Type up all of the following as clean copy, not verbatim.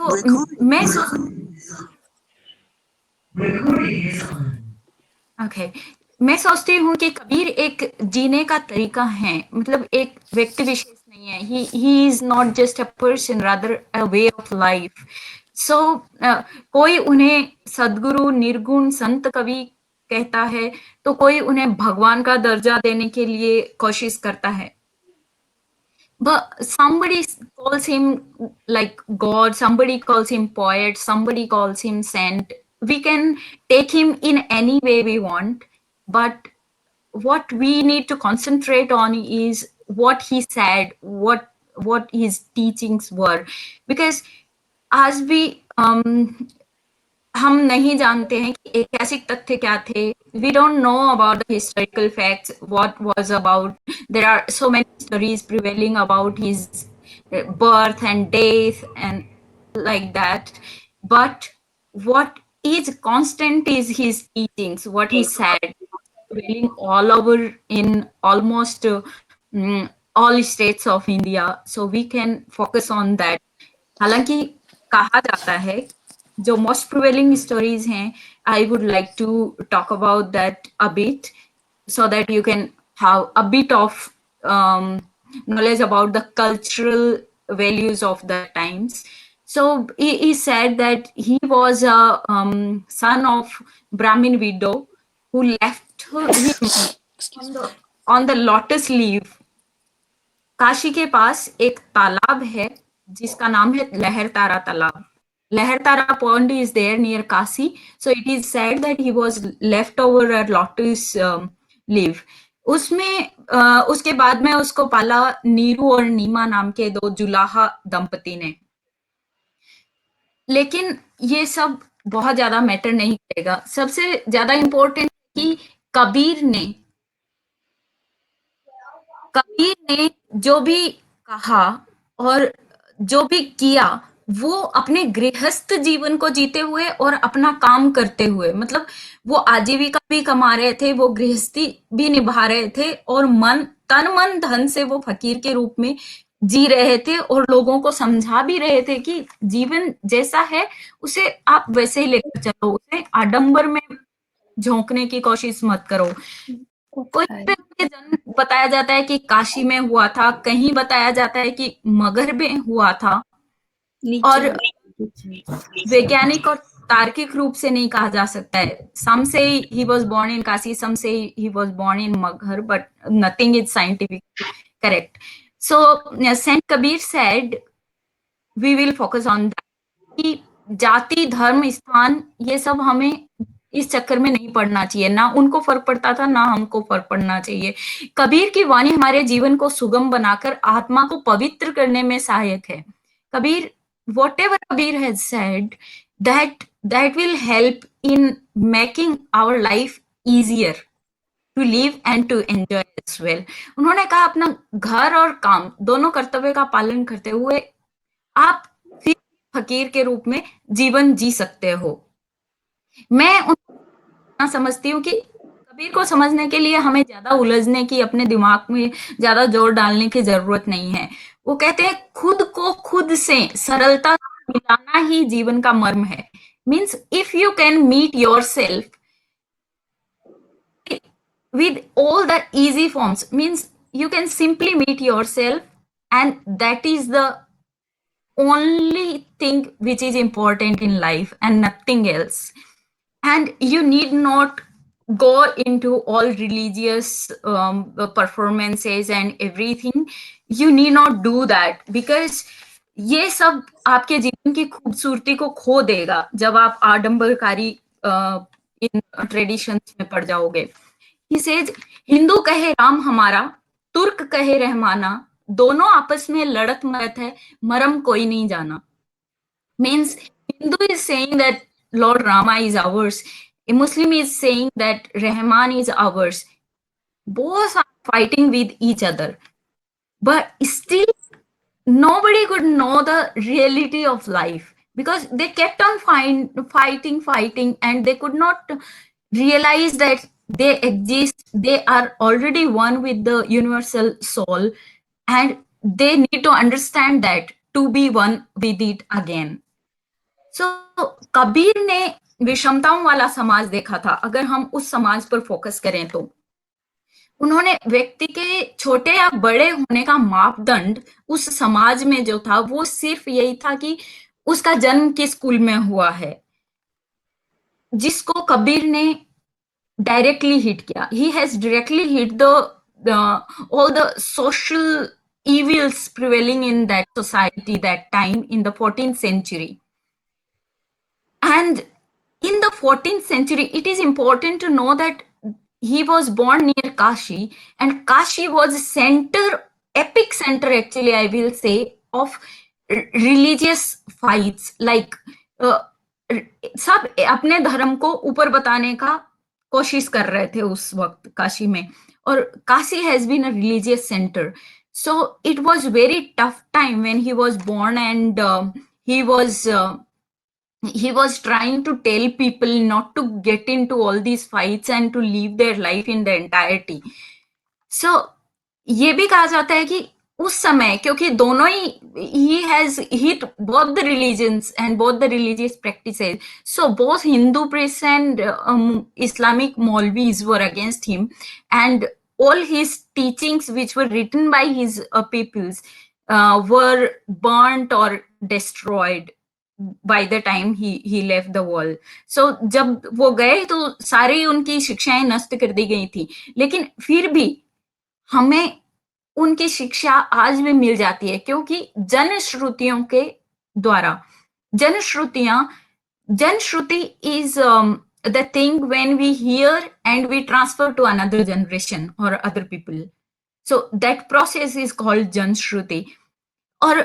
तो मैं ओके मैं सोचती हूँ कि कबीर एक जीने का तरीका है, मतलब एक व्यक्ति विशेष नहीं है। He is not just a person, rather a way of life. So कोई उन्हें सद्गुरु, निर्गुण संत कवि कहता है, तो कोई उन्हें भगवान का दर्जा देने के लिए कोशिश करता है। But somebody calls him like God, somebody calls him poet, somebody calls him saint. We can take him in any way we want, but what we need to concentrate on is what he said, what his teachings were, because as we हम नहीं जानते हैं कि ऐतिहासिक तथ्य क्या थे। We don't know about the historical facts, what was about. There are so many stories prevailing about his birth and death and like that, but what is constant is his teachings, what he said, prevailing all over in almost all states of India, so we can focus on that. हालांकि कहा जाता है जो most prevailing stories हैं, I would like to talk about that a bit so that you can have a bit of knowledge about the cultural values of the times. So he said that he was a son of Brahmin widow who left him on the lotus leaf. Kashi के पास एक तालाब है जिसका नाम है लहरतारा तालाब. Lahartara pond is there near Kasi. So it is said that he was left over a lotus leaf. उसमें उसके बाद में उसको पाला नीरू और नीमा नाम के दो जुलाहा दंपति ने. लेकिन ये सब बहुत ज्यादा मैटर नहीं करेगा. सबसे ज्यादा इम्पोर्टेंट कि कबीर ने जो भी कहा और जो भी किया वो अपने गृहस्थ जीवन को जीते हुए और अपना काम करते हुए, मतलब वो आजीविका भी कमा रहे थे, वो गृहस्थी भी निभा रहे थे और तन मन धन से वो फकीर के रूप में जी रहे थे और लोगों को समझा भी रहे थे कि जीवन जैसा है उसे आप वैसे ही लेकर चलो, उसे आडंबर में झोंकने की कोशिश मत करो. कोई जन्म बताया जाता है कि काशी में हुआ था, कहीं बताया जाता है कि मगध में हुआ था, और वैज्ञानिक और तार्किक रूप से नहीं कहा जा सकता है. Some say he was born in Kashi, some say he was born in Magadh, but nothing is scientific correct. So saint Kabir said we will focus on that कि जाति, धर्म, स्थान, ये सब हमें इस चक्कर में नहीं पड़ना चाहिए. ना उनको फर्क पड़ता था, ना हमको फर्क पड़ना चाहिए. कबीर की वाणी हमारे जीवन को सुगम बनाकर आत्मा को पवित्र करने में सहायक है. Kabir, whatever Kabir has said, that will help in making our life easier to live and to enjoy as well. उन्होंने कहा अपना घर और काम दोनों कर्तव्य का पालन करते हुए आप फिर फकीर के रूप में जीवन जी सकते हो. मैं उतना समझती हूँ कि कबीर को समझने के लिए हमें ज्यादा उलझने की, अपने दिमाग में ज्यादा जोर डालने की जरूरत नहीं है. वो कहते हैं खुद को खुद से सरलता से मिलाना ही जीवन का मर्म है. Means if you can meet yourself with all the easy forms, means you can simply meet yourself, and that is the only thing which is important in life and nothing else. And you need not go into all religious performances and everything. You need not do that, because ये सब आपके जीवन की खूबसूरती को खो देगा जब आप आडंबरकारी इन ट्रेडिशंस में पड़ जाओगे. He says, हिंदू कहे राम हमारा, तुर्क कहे रहमाना, दोनों आपस में लड़त मरत है, मरम कोई नहीं जाना. Means Hindu is saying that Lord Rama is ours. A Muslim is saying that Rahman is ours. Both are fighting with each other. But still, nobody could know the reality of life because they kept on fighting, and they could not realize that they exist. They are already one with the universal soul, and they need to understand that to be one with it again. सो कबीर ने विषमताओं वाला समाज देखा था, अगर हम उस समाज पर फोकस करें तो। उन्होंने व्यक्ति के छोटे या बड़े होने का मापदंड उस समाज में जो था वो सिर्फ यही था कि उसका जन्म किस स्कूल में हुआ है, जिसको कबीर ने directly hit किया. He has directly hit the all the social evils prevailing in that society that time in the 14th century. And in the 14th century, it is important to know that he was born near Kashi, and Kashi was center, epic center actually, I will say, of religious fights. Like सब अपने धर्म को ऊपर बताने का कोशिश कर रहे थे उस वक्त काशी में, और Kashi has been a religious centre. So it was very tough time when he was born, and he was uh, he was trying to tell people not to get into all these fights and to live their life in the entirety. So ये भी कहा जाता है कि उस समय, क्योंकि दोनों ही, he has hit both the religions and both the religious practices, so both Hindu priests and Islamic Maulvis were against him, and all his teachings which were written by his pupils were burnt or destroyed by the time he left the world. So जब वो गए तो सारी उनकी शिक्षाएं नष्ट कर दी गई थी, लेकिन फिर भी हमें उनकी शिक्षा आज भी मिल जाती है, क्योंकि जनश्रुतियों के द्वारा, जनश्रुति is the thing when we hear and we transfer to another generation or other people. So that process is called जनश्रुति. और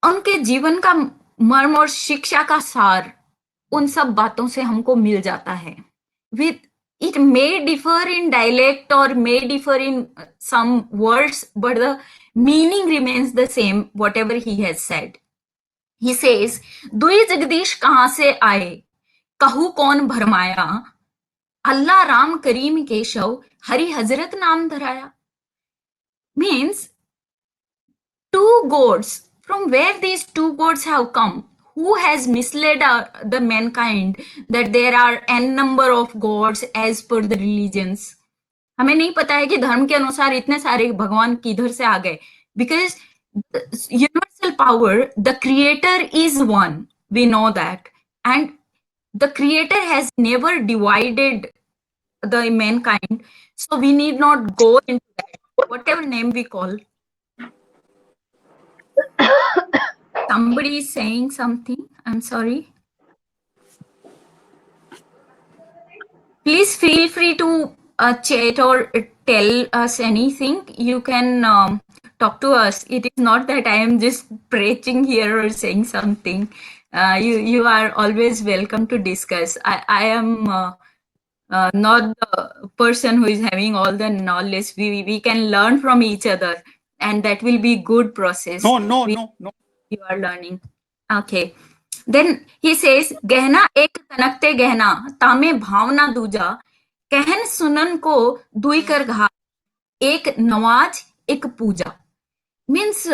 उनके जीवन का मर्म और शिक्षा का सार उन सब बातों से हमको मिल जाता है. With it may differ in dialect or may differ in some words, but the meaning remains the same, whatever he has said. He says, दुई जगदीश कहाँ से आए, कहूँ कौन भरमाया, अल्लाह राम करीम केशव, हरि हजरत नाम धराया. Means two gods. From where these two gods have come? Who has misled the mankind that there are n number of gods as per the religions? हमें नहीं पता है कि धर्म के अनुसार इतने सारे भगवान किधर से आ गए. Because universal power, the creator is one. We know that. And the creator has never divided the mankind. So we need not go into that. Whatever name we call. Somebody is saying something. I'm sorry. Please feel free to chat or tell us anything. You can talk to us. It is not that I am just preaching here or saying something. You are always welcome to discuss. I am not the person who is having all the knowledge. We can learn from each other, and that will be good process. No. You are learning. Okay. Then he says, गहना एक तनकते गहना, तामे भावना दूजा, कहन सुनन को दुई कर घा, एक नवाज एक पूजा. Means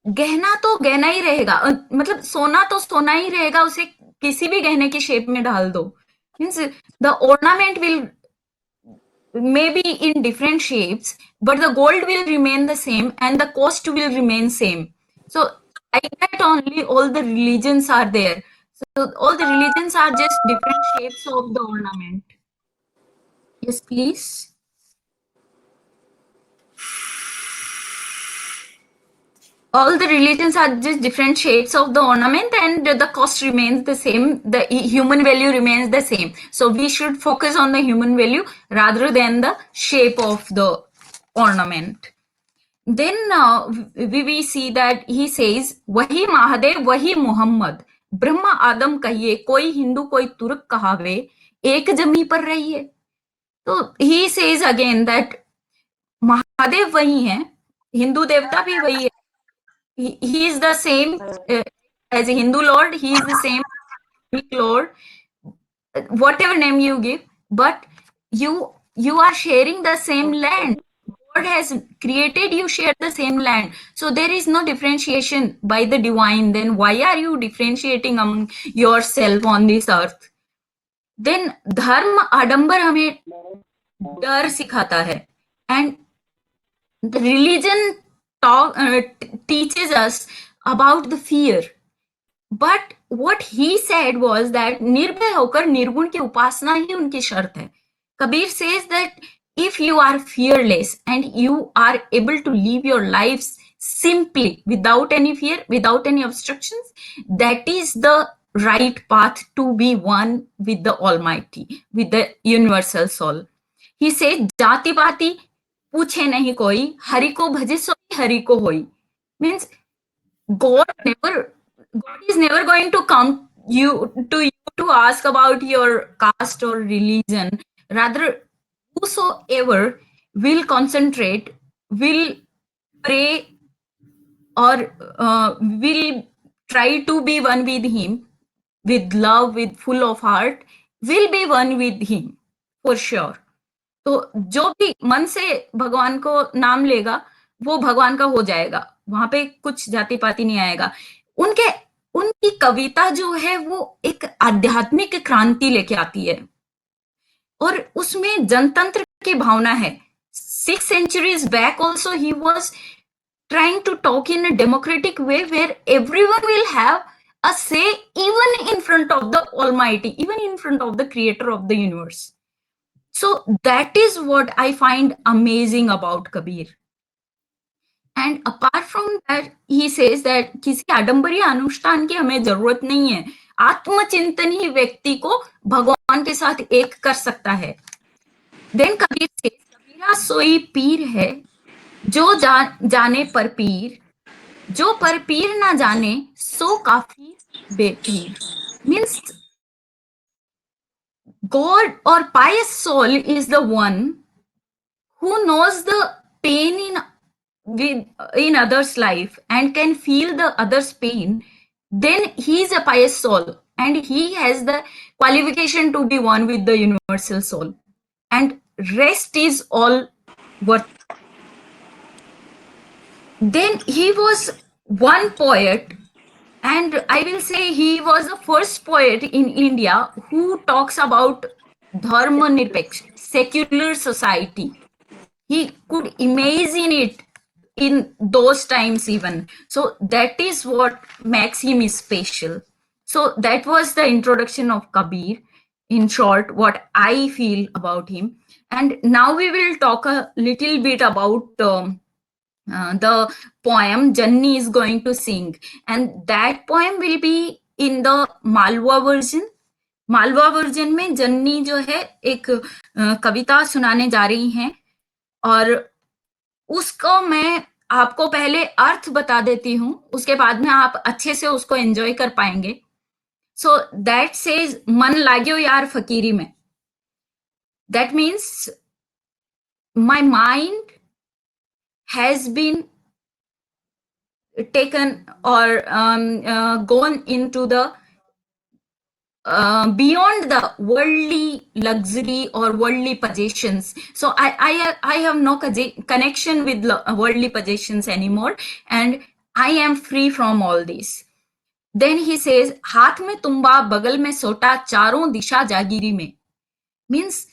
गहना तो गहना ही रहेगा, मतलब सोना तो सोना ही रहेगा, उसे किसी भी गहने की शेप में डाल दो. Means the ornament will maybe in different shapes, but the gold will remain the same and the cost will remain same. So like that only all the religions are there. So all the religions are just different shapes of the ornament. Yes, please. All the religions are just different shapes of the ornament, and the cost remains the same. The human value remains the same. So we should focus on the human value rather than the shape of the ornament. Then we see that he says, वही महादेव वही मोहम्मद, ब्रह्मा आदम कहिए, कोई हिंदू कोई तुर्क कहावे, एक जमी पर रहिए. तो he says again that Mahadev वही है, हिंदू देवता भी वही है. He is the same as a Hindu Lord, he is the same Lord, whatever name you give, but you are sharing the same land. God has created you share the same land. So there is no differentiation by the divine. Then why are you differentiating among yourself on this earth? Then धर्म आडंबर हमें डर सिखाता है, and the religion teaches us about the fear. But what he said was that निर्भय होकर निर्गुण की उपासना ही उनकी शर्त है. Kabir says that if you are fearless and you are able to live your lives simply without any fear, without any obstructions, that is the right path to be one with the Almighty, with the universal soul. He said, जाति पाति पूछे नहीं कोई, हरि को भजे सोई हरि को होई. Means God is never going to come to you to ask about your caste or religion. Rather, whosoever will concentrate, will pray, or will try to be one with him, with love, with full of heart, will be one with him for sure. तो जो भी मन से भगवान को नाम लेगा वो भगवान का हो जाएगा, वहां पे कुछ जाति पाति नहीं आएगा. उनकी कविता जो है वो एक आध्यात्मिक क्रांति लेके आती है और उसमें जनतंत्र की भावना है. 6 centuries back also he was trying to talk in a democratic way where everyone will have a say even in front of the Almighty, even in front of the creator of the universe. So that is what I find amazing about Kabir. And apart from that, he says that किसी आडंबरी अनुष्ठान की हमें जरूरत नहीं है. आत्मचिंतन ही व्यक्ति को भगवान के साथ एक कर सकता है. Then कबीर says, कबीरा सोई पीर है जो जाने पर पीर, जो पर पीर ना जाने सो काफी बेपीर. Means God or pious soul is the one who knows the pain in others' life and can feel the other's pain. Then he is a pious soul and he has the qualification to be one with the universal soul. And rest is all worth. Then he was one poet, and I will say he was the first poet in India who talks about dharma nirpeksh, secular society. He could imagine it in those times even. So that is what makes him special. So that was the introduction of Kabir. In short, what I feel about him. And now we will talk a little bit about the poem Janni is going to sing, and that poem will be in the Malwa version. Malwa version में जन्नी जो है एक कविता सुनाने जा रही हैं और उसको मैं आपको पहले अर्थ बता देती हूँ, उसके बाद में आप अच्छे से उसको एंजॉय कर पाएंगे. सो दैट सेज मन लाग्यो यार फकीरी में. That means my mind has been taken or gone into the beyond the worldly luxury or worldly possessions. So I have no connection with worldly possessions anymore, and I am free from all this. Then he says, हाथ में तुम्बा बगल में सोटा चारों दिशा जागीरी में. Means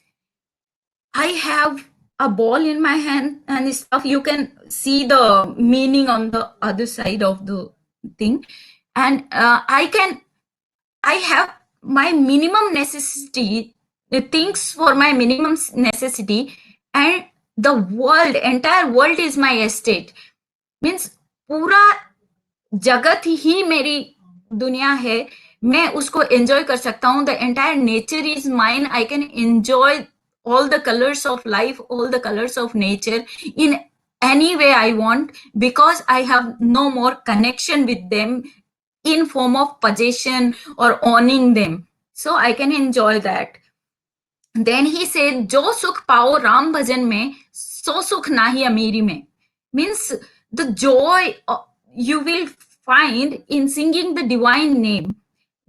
I have a ball in my hand and stuff. You can see the meaning on the other side of the thing. And I have my minimum necessity, the things for my minimum necessity, and the world, entire world is my estate. Means पूरा जगत ही मेरी दुनिया है, मैं उसको enjoy कर सकता हूँ. The entire nature is mine. I can enjoy all the colors of life, all the colors of nature in any way I want, because I have no more connection with them in form of possession or owning them. So I can enjoy that. Then he said, जो सुख पाओ राम भजन में सो सुख नाही अमीरी में. Means the joy you will find in singing the divine name,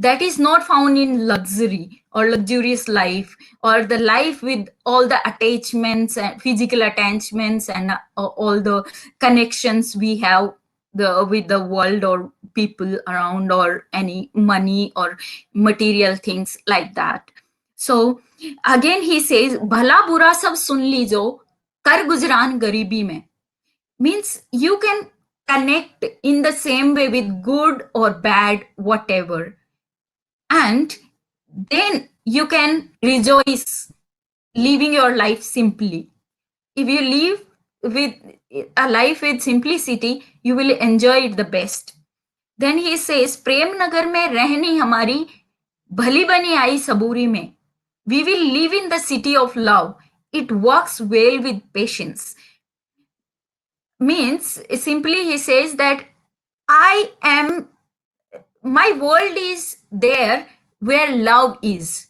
that is not found in luxury or luxurious life, or the life with all the attachments and physical attachments and all the connections we have with the world or people around, or any money or material things like that. So again he says, भला बुरा सब सुन लीजो, कर गुजरान गरीबी में. Means you can connect in the same way with good or bad, whatever, and then you can rejoice living your life simply. If you live with a life with simplicity, you will enjoy it the best. Then he says, Prem Nagar में रहनी हमारी भली बनी आई सबूरी में. We will live in the city of love. It works well with patience. Means simply he says that my world is there where love is,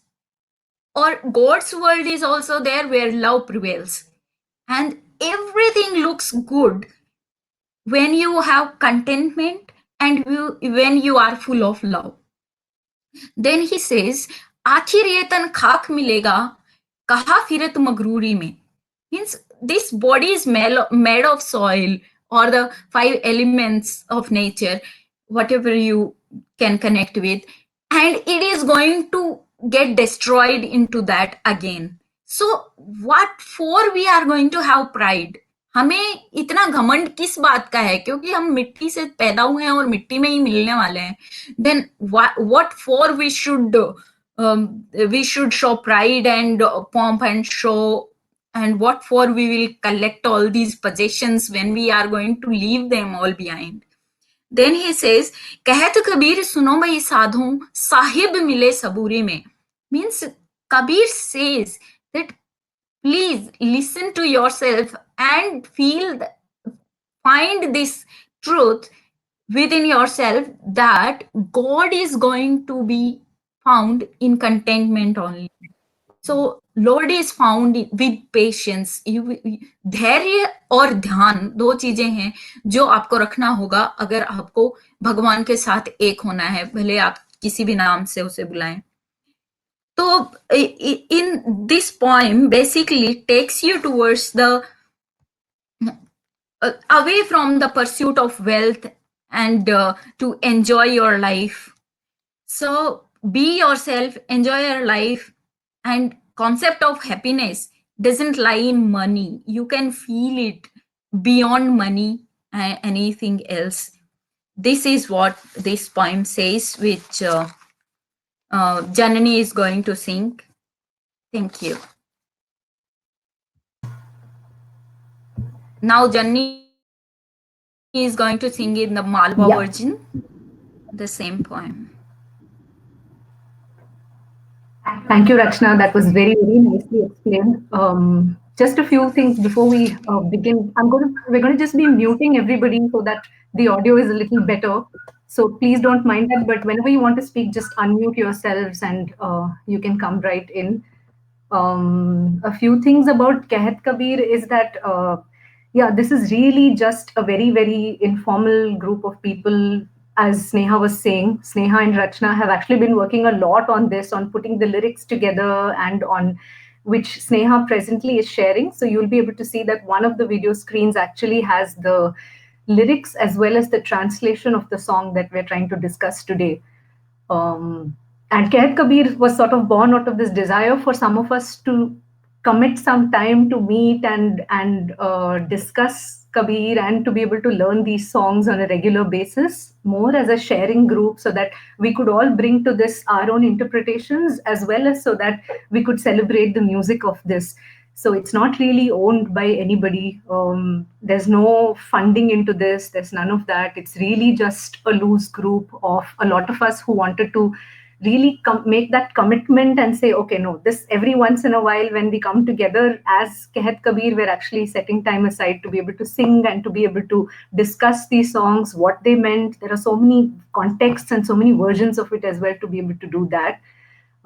or God's world is also there where love prevails, and everything looks good when you have contentment and when you are full of love. Then he says, आखिर ये तन खाक मिलेगा, कहा फिरत मगरूरी में. Means this body is made of soil, or the 5 elements of nature, whatever you can connect with, and it is going to get destroyed into that again. So what for we are going to have pride? हमें इतना घमंड किस बात का है? क्योंकि हम मिट्टी से पैदा हुए हैं और मिट्टी में ही मिलने वाले हैं. Then what for we should show pride and pomp and show, and what for we will collect all these possessions when we are going to leave them all behind. Then he says, कहत कबीर सुनो भाई साधु, साहिब मिले सबूरी में. Means Kabir says that please listen to yourself and find this truth within yourself, that God is going to be found in contentment only. So Lord is found with patience. धैर्य और ध्यान 2 चीजें हैं जो आपको रखना होगा अगर आपको भगवान के साथ एक होना है, भले आप किसी भी नाम से उसे बुलाएं. So in this poem basically takes you towards the away from the pursuit of wealth and to enjoy your life. So be yourself, enjoy your life, and concept of happiness doesn't lie in money. You can feel it beyond money and anything else. This is what this poem says, which Janani is going to sing. Thank you. Now Janani is going to sing in the Malwa version, the same poem. Thank you, Rachna. That was very, very nicely explained. Just a few things before we begin. We're going to just be muting everybody so that the audio is a little better. So please don't mind that. But whenever you want to speak, just unmute yourselves and you can come right in. A few things about Kehat Kabir is that, this is really just a very, very informal group of people. As Sneha was saying, Sneha and Rachna have actually been working a lot on this, on putting the lyrics together, and on which Sneha presently is sharing. So you'll be able to see that one of the video screens actually has the lyrics as well as the translation of the song that we're trying to discuss today. And Kehat Kabir was sort of born out of this desire for some of us to commit some time to meet and discuss Kabir, and to be able to learn these songs on a regular basis, more as a sharing group, so that we could all bring to this our own interpretations, as well as so that we could celebrate the music of this. So it's not really owned by anybody. There's no funding into this. There's none of that. It's really just a loose group of a lot of us who wanted to really make that commitment and say, okay, no, this every once in a while when we come together as Kehat Kabir, we're actually setting time aside to be able to sing and to be able to discuss these songs, what they meant. There are so many contexts and so many versions of it as well to be able to do that.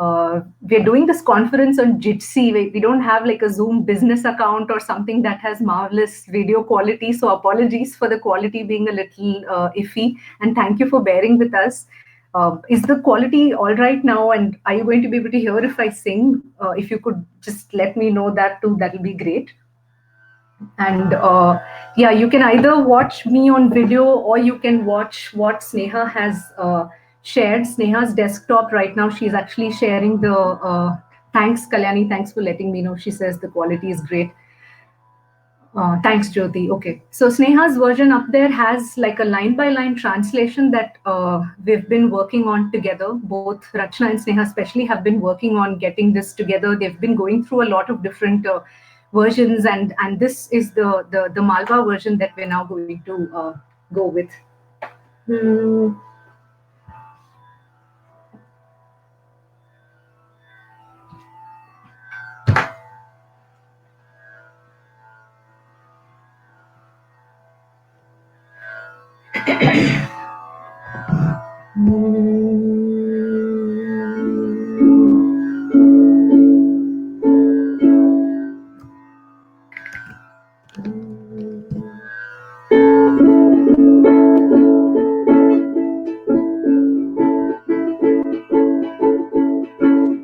We're doing this conference on Jitsi. We don't have like a Zoom business account or something that has marvelous video quality. So apologies for the quality being a little iffy. And thank you for bearing with us. Is the quality all right now? And are you going to be able to hear if I sing? If you could just let me know that too, that'll be great. And yeah, you can either watch me on video or you can watch what Sneha has shared. Sneha's desktop right now, she's actually sharing the thanks, Kalyani, thanks for letting me know. She says the quality is great. Thanks, Jyoti. Okay. So Sneha's version up there has like a line by line translation that we've been working on together. Both Rachna and Sneha especially have been working on getting this together. They've been going through a lot of different versions, and this is the Malwa version that we're now going to go with. Hmm.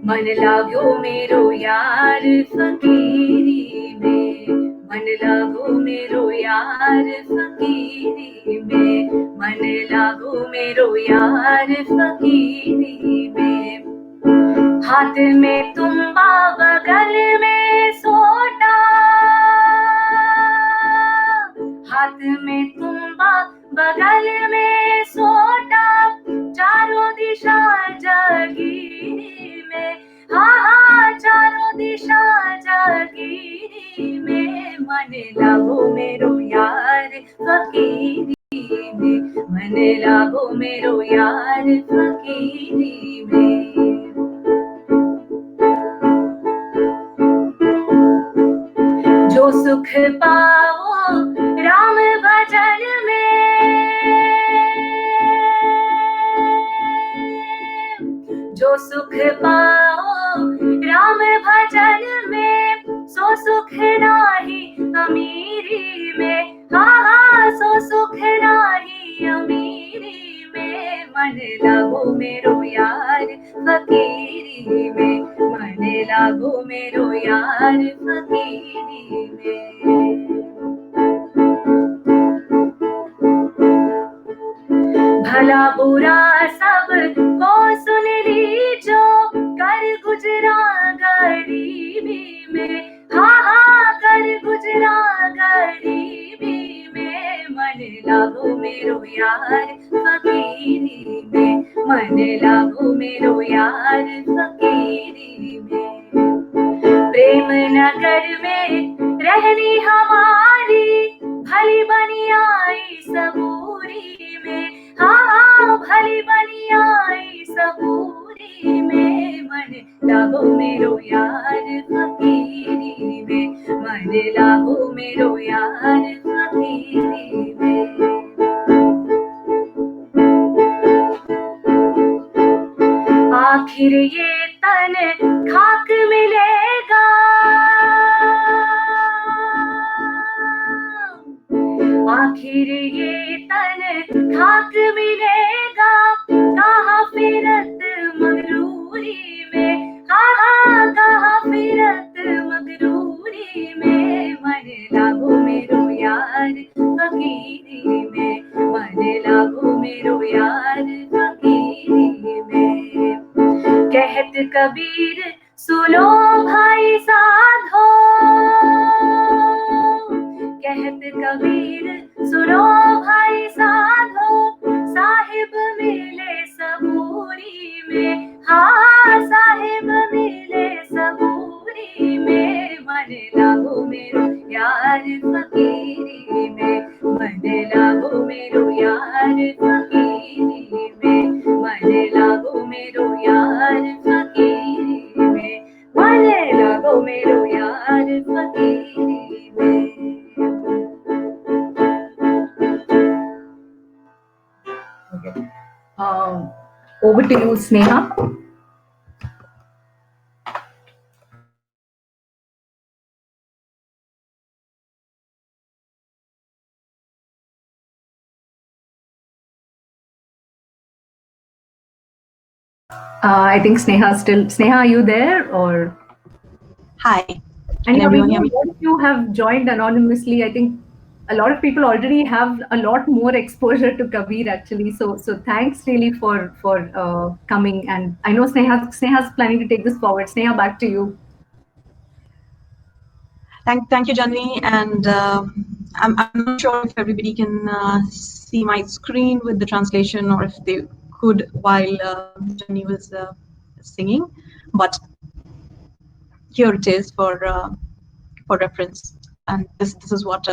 मन लागो मेरो यार फकीरी में, मन लागो मेरो यार फकीरी में, मन लागो मेरो यार फकीरी में। हाथ में तुम्बा बगल में सोटा, हाथ में तुम्बा बगल में सोटा, चारों दिशा जागीरी में, हाँ हाँ चारों दिशा जागीरी में। मन लागो मेरो यार फकीरी में, मन लागो मेरो यार फकीरी में। जो सुख पाओ राम भजन में, जो सुख पाओ राम भजन में, सो सुख नाही अमीरी में, हाँ हाँ सो सुख नाही अमीरी में। मन लागो मेरो यार फकीरी में, मन लागो मेरो यार फकीरी में। भला बुरा सब को सुन लीजो, कर गुजरा गरीबी में, हाँ हाँ कर गुजरा गरीबी में। मन लागो मेरो यार फकीरी में, मन लागो मेरो यार फकीरी में। प्रेम नगर में रहनी हमारी, भली बनी आई सबूरी में, हाँ हाँ भली बनी आई सबूरी में। मन लागो मेरो यार फकीरी में, मन लागो मेरो यार फकीरी में। आखिर ये तन खाक मिलेगा, आखिर ये तन खाक मिलेगा, कहाँ फिरत मगरूरी में, हाँ हाँ कहाँ फिरत मगरूरी में। मन लागो मेरो यार फकीरी में, मन लागो मेरो यार फकीरी में। कहत कबीर सुनो भाई साधो, कहत कबीर सुनो भाई साधो, साहिब मिले सबूरी में, हाँ साहिब मिले सबूरी में। मन लागो मेरो यार फकीरी में, मन लागो मेरो यार फकीरी में, मन लागो मेरो यार फकीरी में, मन लागो मेरो यार फकीरी में। Okay. Over to you, Sneha. I think Sneha, are you there? Or Hi, and can yeah, we everyone hear know me? once you have joined anonymously, I think a lot of people already have a lot more exposure to Kabir actually. So thanks really for coming. And I know Sneha's planning to take this forward. Sneha, back to you. Thank you, Janvi. And I'm not sure if everybody can see my screen with the translation, or if they could while Janvi was singing. But here it is for reference. And this is what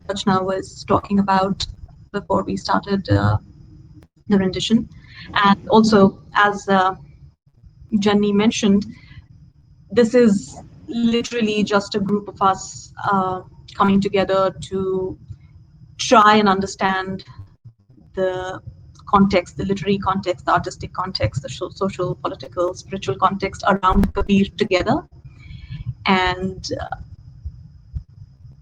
Rachna was talking about before we started the rendition. And also, as Janvi mentioned, this is literally just a group of us coming together to try and understand the context, the literary context, the artistic context, the social, political, spiritual context around Kabir together. And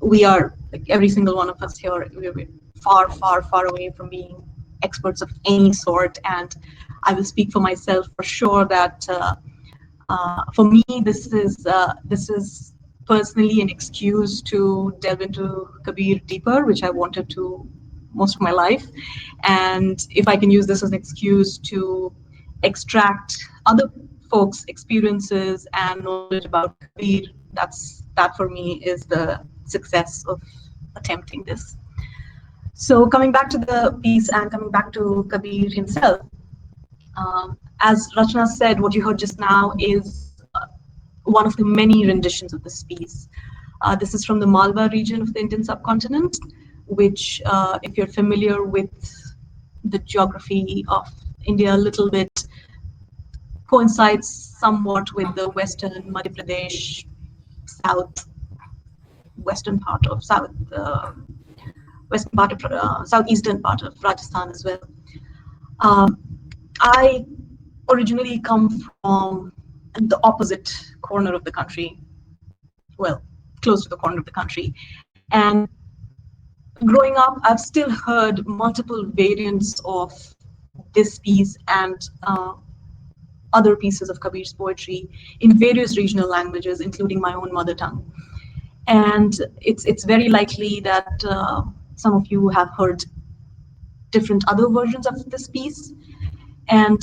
we are, like every single one of us here, we're far, far, far away from being experts of any sort. And I will speak for myself for sure that for me, this is personally an excuse to delve into Kabir deeper, which I wanted to most of my life. And if I can use this as an excuse to extract other folks' experiences and knowledge about Kabir, that for me is the success of attempting this. So coming back to the piece and coming back to Kabir himself, as Rachna said, what you heard just now is one of the many renditions of this piece. This is from the Malwa region of the Indian subcontinent, which, if you're familiar with the geography of India a little bit, coincides somewhat with the western Madhya Pradesh, south western part of southeastern part of Rajasthan as well. I originally come from the opposite corner of the country, well, close to the corner of the country. And growing up, I've still heard multiple variants of this piece and other pieces of Kabir's poetry in various regional languages, including my own mother tongue. And it's very likely that some of you have heard different other versions of this piece. And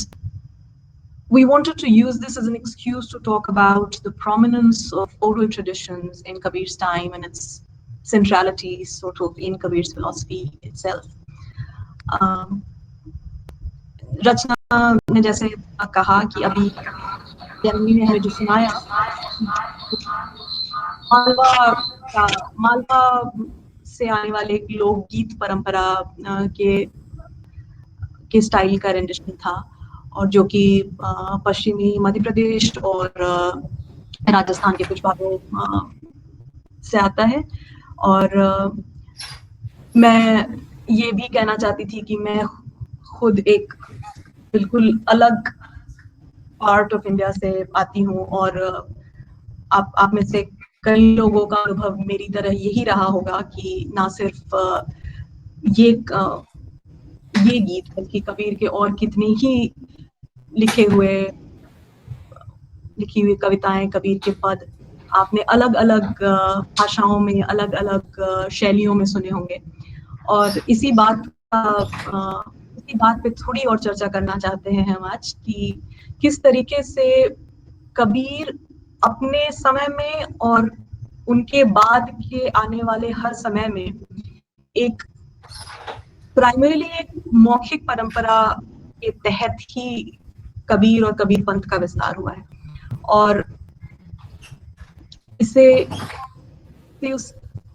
we wanted to use this as an excuse to talk about the prominence of oral traditions in Kabir's time and its centrality sort of in Kabir's philosophy itself. रचना ने जैसे कहा कि अभी जननी ने हमें जो सुनाया, मालवा से आने वाले एक लोकगीत परंपरा के स्टाइल का रेंडिशन था, और जो कि पश्चिमी मध्य प्रदेश और राजस्थान के कुछ भागों से आता है. और मैं ये भी कहना चाहती थी कि मैं खुद एक बिल्कुल अलग पार्ट ऑफ इंडिया से आती हूँ, और आप में से कई लोगों का अनुभव मेरी तरह यही रहा होगा कि ना सिर्फ ये गीत बल्कि कबीर के और कितने ही लिखी हुई कविताएं, कबीर के पद आपने अलग अलग भाषाओं में, अलग अलग शैलियों में सुने होंगे. और इसी बात पे थोड़ी और चर्चा करना चाहते हैं हम आज कि किस तरीके से कबीर अपने समय में और उनके बाद के आने वाले हर समय में एक प्राइमरीली एक मौखिक परंपरा के तहत ही कबीर और कबीर पंथ का विस्तार हुआ है. और इससे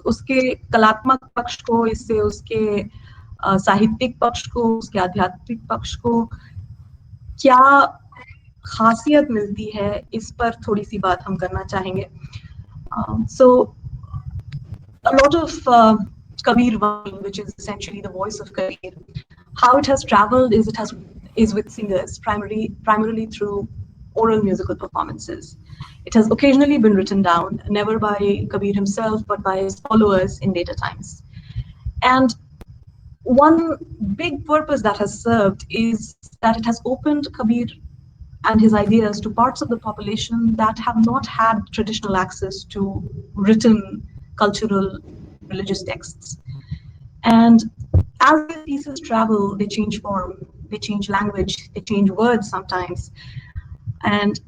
उसके कलात्मक पक्ष को, इससे उसके साहित्यिक पक्ष को, उसके आध्यात्मिक पक्ष को क्या खासियत मिलती है, इस पर थोड़ी सी बात हम करना चाहेंगे. So a lot of Kabir Vani, which is essentially the voice of Kabir, how it has traveled is with singers, primarily through oral musical performances. It has occasionally been written down, never by Kabir himself, but by his followers in later times. And one big purpose that has served is that it has opened Kabir and his ideas to parts of the population that have not had traditional access to written cultural religious texts. And as these pieces travel, they change form, they change language, they change words sometimes. And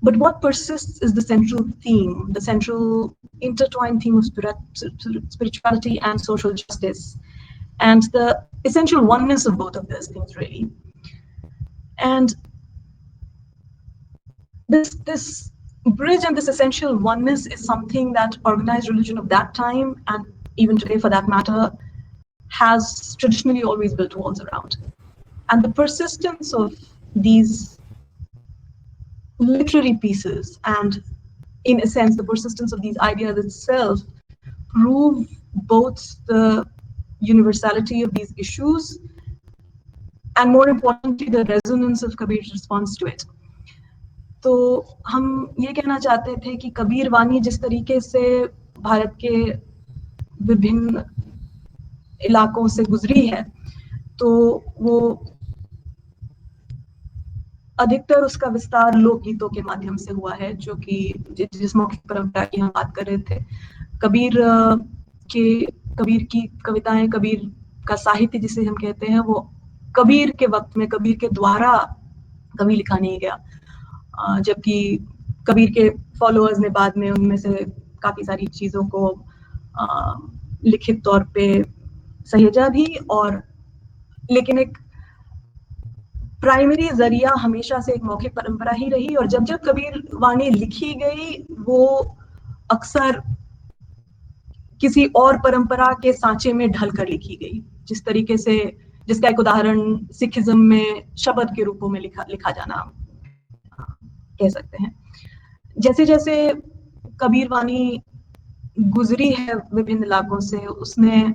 but what persists is the central theme, the central intertwined theme of spirituality and social justice, and the essential oneness of both of those things, really. And this bridge and this essential oneness is something that organized religion of that time, and even today for that matter, has traditionally always built walls around. And the persistence of these literary pieces, and in a sense the persistence of these ideas itself, prove both the universality of these issues and, more importantly, the resonance of Kabir's response to it. तो हम ये कहना चाहते थे कि कबीर वानी जिस तरीके से भारत के विभिन्न इलाकों से गुजरी है, तो वो अधिकतर उसका विस्तार लोकगीतों के माध्यम से हुआ है, जो कि जिस मौखिक परंपरा की हम बात कर रहे थे। कबीर की कविताएं, कबीर का साहित्य जिसे हम कहते हैं, वो कबीर के वक्त में कबीर के द्वारा कभी लिखा नहीं गया, जबकि कबीर के फॉलोअर्स ने बाद में उनमें से काफी सारी चीजों को लिखित तौर पे सहेजा भी, और लेकिन एक प्राइमरी जरिया हमेशा से एक मौखिक परंपरा ही रही। और जब जब कबीर वाणी लिखी गई, वो अक्सर किसी और परंपरा के सांचे में ढलकर लिखी गई, जिस तरीके से, जिसका एक उदाहरण सिखिज्म में शब्द के रूपों में लिखा जाना कह सकते हैं। जैसे जैसे कबीर वाणी गुजरी है विभिन्न इलाकों से, उसने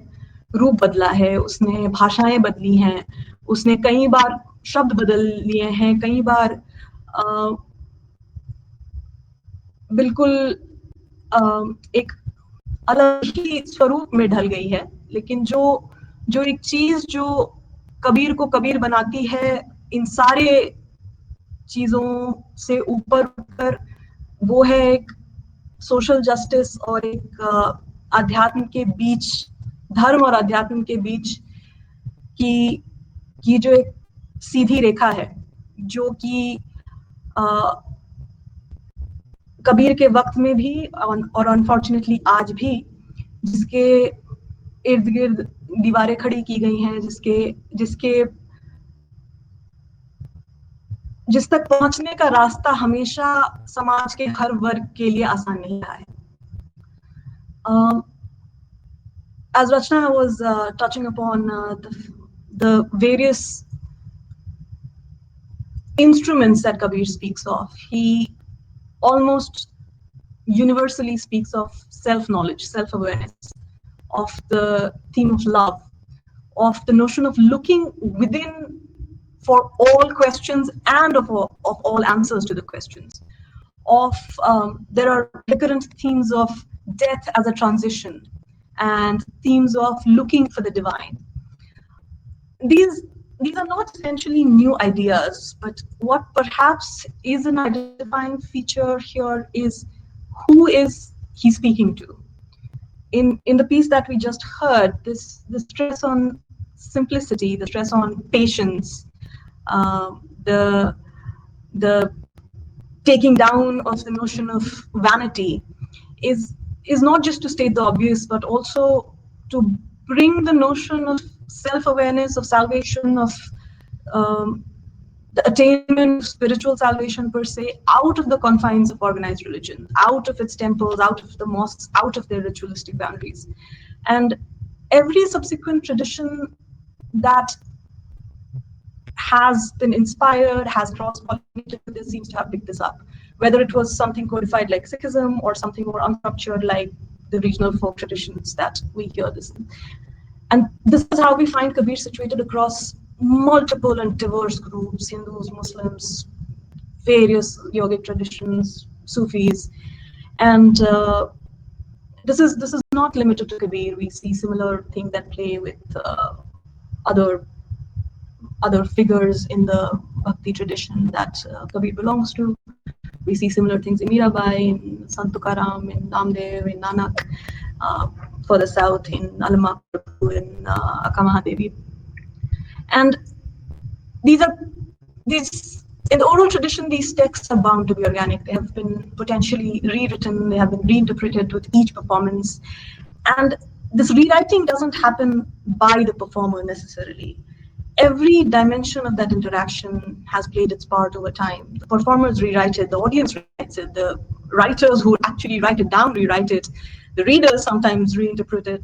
रूप बदला है, उसने भाषाएं बदली हैं, उसने कई बार शब्द बदल लिए हैं, कई बार बिल्कुल एक अलग ही स्वरूप में ढल गई है। लेकिन जो एक चीज जो कबीर को कबीर बनाती है, इन सारे चीजों से ऊपर उठकर, वो है एक सोशल जस्टिस और एक अध्यात्म के बीच, धर्म और अध्यात्म के बीच की जो एक सीधी रेखा है, जो कि कबीर के वक्त में भी और अनफॉर्चुनेटली आज भी, जिसके इर्द गिर्द दीवारें खड़ी की गई हैं, जिस तक पहुंचने का रास्ता हमेशा समाज के हर वर्ग के लिए आसान नहीं रहा है। As Rachna was touching upon the various instruments that Kabir speaks of, he almost universally speaks of self-knowledge, self-awareness, of the theme of love, of the notion of looking within for all questions and of all answers to the questions. There are recurrent themes of death as a transition and themes of looking for the divine. These are not essentially new ideas, but what perhaps is an identifying feature here is who is he speaking to. In the piece that we just heard, the stress on simplicity, the stress on patience, the taking down of the notion of vanity is not just to state the obvious, but also to bring the notion of self-awareness, of salvation, of the attainment of spiritual salvation per se, out of the confines of organized religion, out of its temples, out of the mosques, out of their ritualistic boundaries. And every subsequent tradition that has been inspired, has cross-pollinated with this, seems to have picked this up. Whether it was something codified like Sikhism or something more unstructured like the regional folk traditions that we hear this in. And this is how we find Kabir situated across multiple and diverse groups: Hindus, Muslims, various yogic traditions, Sufis. And this is not limited to Kabir. We see similar things that play with other figures in the bhakti tradition that Kabir belongs to. We see similar things in Mirabai, in Sant Tukaram, in Namdev, in Nanak, further south in Allama Prabhu, in Akka Mahadevi. And these in the oral tradition, these texts are bound to be organic. They have been potentially rewritten, they have been reinterpreted with each performance. And this rewriting doesn't happen by the performer necessarily. Every dimension of that interaction has played its part over time. The performers rewrite it, the audience rewrites it, the writers who actually write it down rewrite it, the readers sometimes reinterpret it,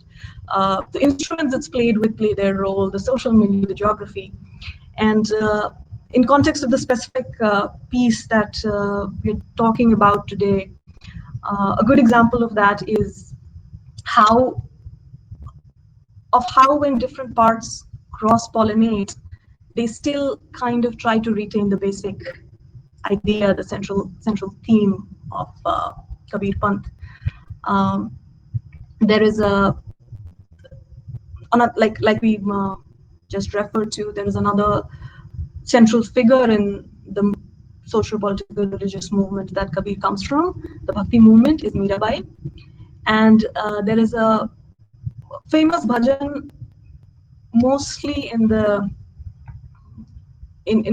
the instruments it's played with play their role, the social milieu, the geography. And in context of the specific piece that we're talking about today, a good example of that is how when different parts cross-pollinate, they still kind of try to retain the basic idea, the central theme of Kabir Panth. There is like we just referred to, there is another central figure in the social, political, religious movement that Kabir comes from. The Bhakti movement is Mirabai. And there is a famous bhajan mostly in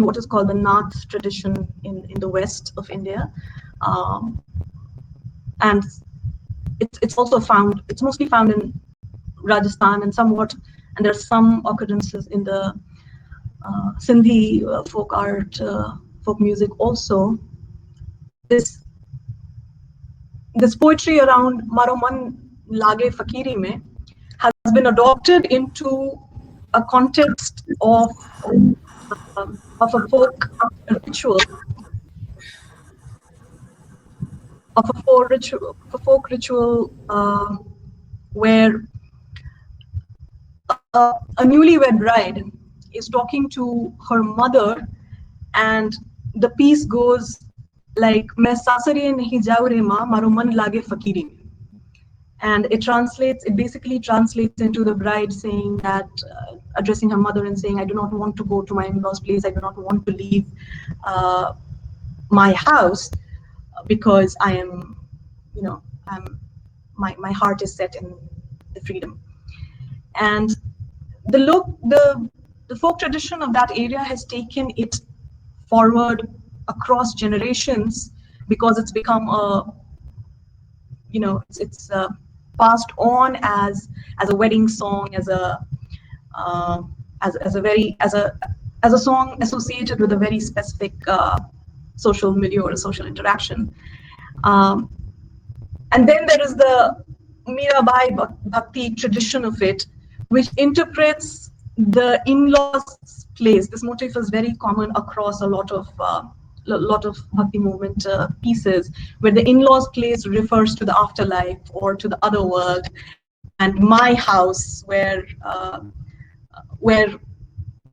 what is called the Nath tradition in the west of India. And it's mostly found in Rajasthan and there are some occurrences in the Sindhi folk art, folk music also. This poetry around Maro Man Lage Fakiri mein has been adopted into a context of a folk ritual, where a newlywed bride is talking to her mother, and the piece goes like "Main sasare nahi jau re maa, maro man lage fakiri." And it basically translates into the bride saying that, addressing her mother and saying, I do not want to go to my in-laws' place, I do not want to leave my house because I am, my heart is set in the freedom. And the folk tradition of that area has taken it forward across generations because it's become it's passed on as a wedding song, as a song associated with a very specific social milieu or a social interaction. And then there is the Mirabai Bhakti tradition of it, which interprets the in-laws' place. This motif is very common across a lot of Bhakti movement pieces, where the in-laws' place refers to the afterlife or to the other world, and my house, where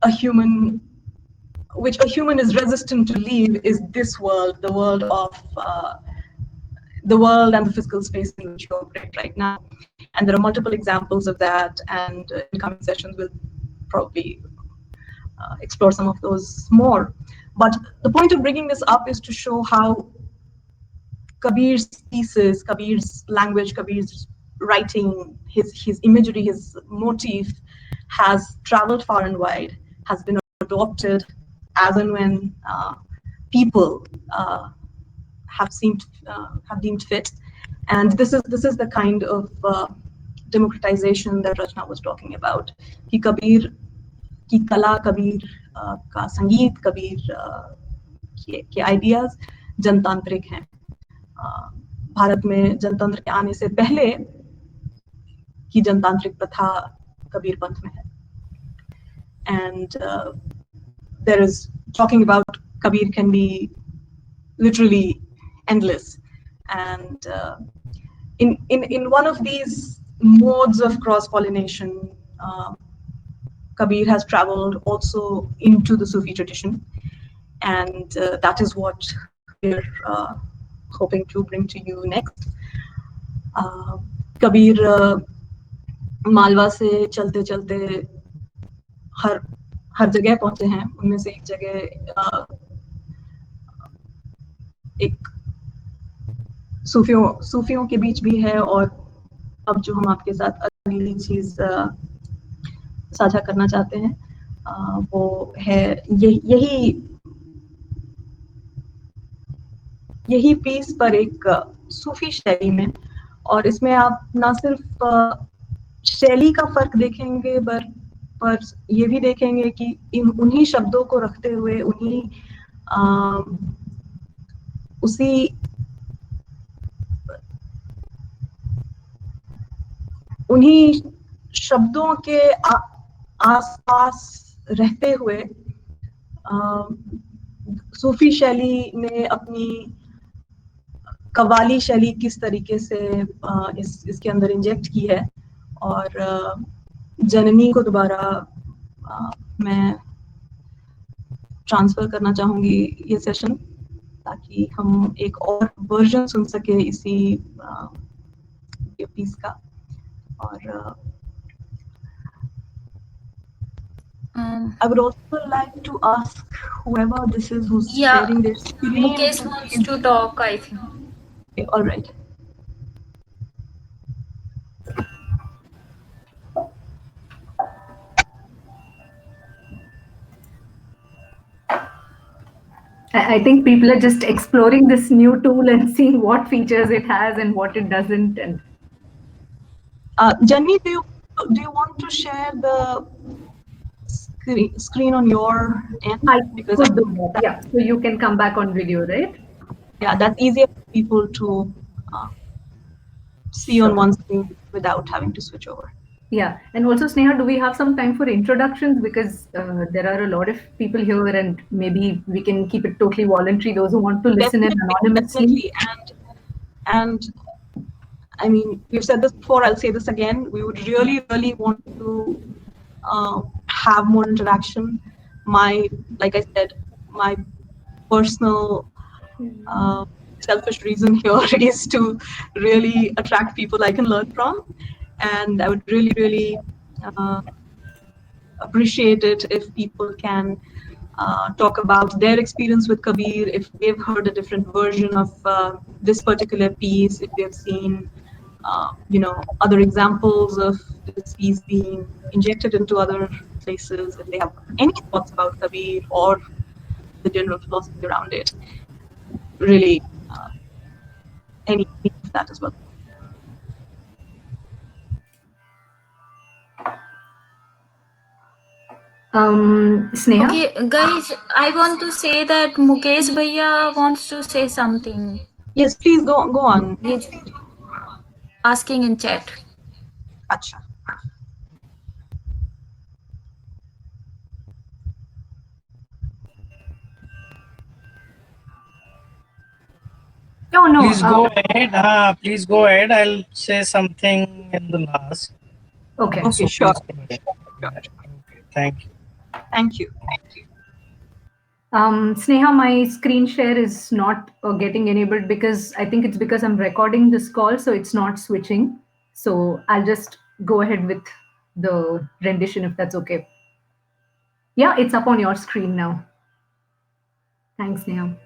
a human is resistant to leave, is this world, the world and the physical space in which you operate right now. And there are multiple examples of that, and in coming sessions we'll probably explore some of those more. But the point of bringing this up is to show how Kabir's pieces, Kabir's language, Kabir's writing, his imagery, his motif has traveled far and wide, has been adopted as and when people have deemed fit. And this is the kind of democratization that Rachna was talking about. Ki Kabir ki kala, Kabir ka sangeet, Kabir के ideas जनतांत्रिक हैं. भारत में जनतंत्र के आने से पहले की जनतांत्रिक प्रथा कबीर पंथ में है. And there is talking about Kabir can be literally endless. And in one of these modes of cross-pollination, Kabir has traveled also into the Sufi tradition. And that is what we're hoping to bring to you next. Kabir Malwa se chalte chalte हर जगह पहुंचे हैं, उनमें से एक जगह एक सूफियों के बीच भी है, और अब जो हम आपके साथ अगली चीज साझा करना चाहते हैं वो है यही पीस पर एक सूफी शैली में, और इसमें आप ना सिर्फ शैली का फर्क देखेंगे पर ये भी देखेंगे कि उन्हीं शब्दों को रखते हुए उन्हीं शब्दों के आसपास रहते हुए सूफी शैली ने अपनी कव्वाली शैली किस तरीके से इसके अंदर इंजेक्ट की है। और जननी को दोबारा मैं ट्रांसफर करना चाहूंगी ये सेशन, ताकि हम एक और वर्जन सुन सके इसी पीस का। और I would also like to ask whoever this is who's sharing their screen. Mukesh wants to talk, I think. Okay, all right. I think people are just exploring this new tool and seeing what features it has and what it doesn't. And Janni, do you want to share the screen on your end? I could do that. Yeah, so you can come back on video, right? Yeah, that's easier for people to see on one screen without having to switch over. Yeah, and also Sneha, do we have some time for introductions, because there are a lot of people here, and maybe we can keep it totally voluntary, those who want to listen in anonymously. Definitely. And I mean, we've said this before, I'll say this again, we would really want to have more interaction. Like I said, my personal selfish reason here is to really attract people I can learn from, and I would really appreciate it if people can talk about their experience with Kabir, if they've heard a different version of this particular piece, if they've seen other examples of this piece being injected into other places, if they have any thoughts about Kabir or the general philosophy around it. Really, any of that as well. Sneha? Okay, guys, I want to say that Mukesh Bhaiya wants to say something. Yes, please go on. He's asking in chat. Acha. No. Please go ahead. Please go ahead. I'll say something in the last. Okay. Okay, sure. Okay, thank you. Thank you. Sneha, my screen share is not getting enabled because I think it's because I'm recording this call, so it's not switching. So I'll just go ahead with the rendition if that's okay. Yeah, it's up on your screen now. Thanks, Sneha.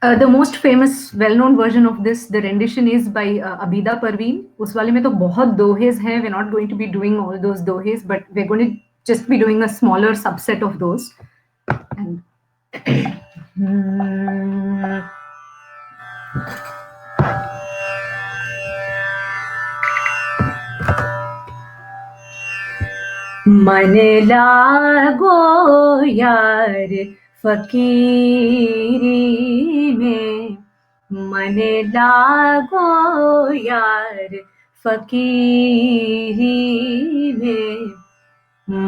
The most famous, well-known version of this, the rendition is by Abida Parveen. उस वाले में तो बहुत दोहेज हैं. We're not going to be doing all those dohes, but we're going to just be doing a smaller subset of those. And मन लागो यार फकीरी में, मन लागो यार फकीरी में,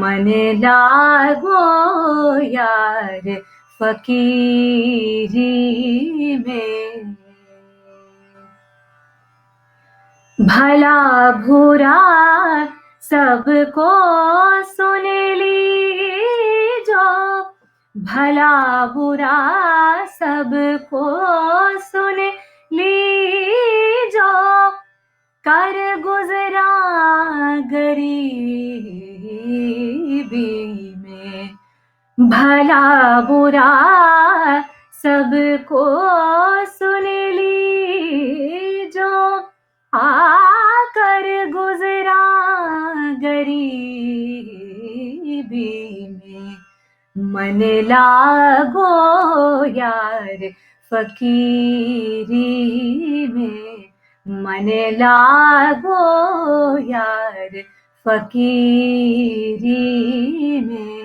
मन लागो यार फकीरी में, भला बुरा सबको सुन लीजो, भला बुरा सबको सुन लीजो, कर गुजरा गरीबी में, भला बुरा सबको सुन ली जो आकर गुजरा गरीबी में। मन लागो यार फकीरी में, मन लागो यार फकीरी में।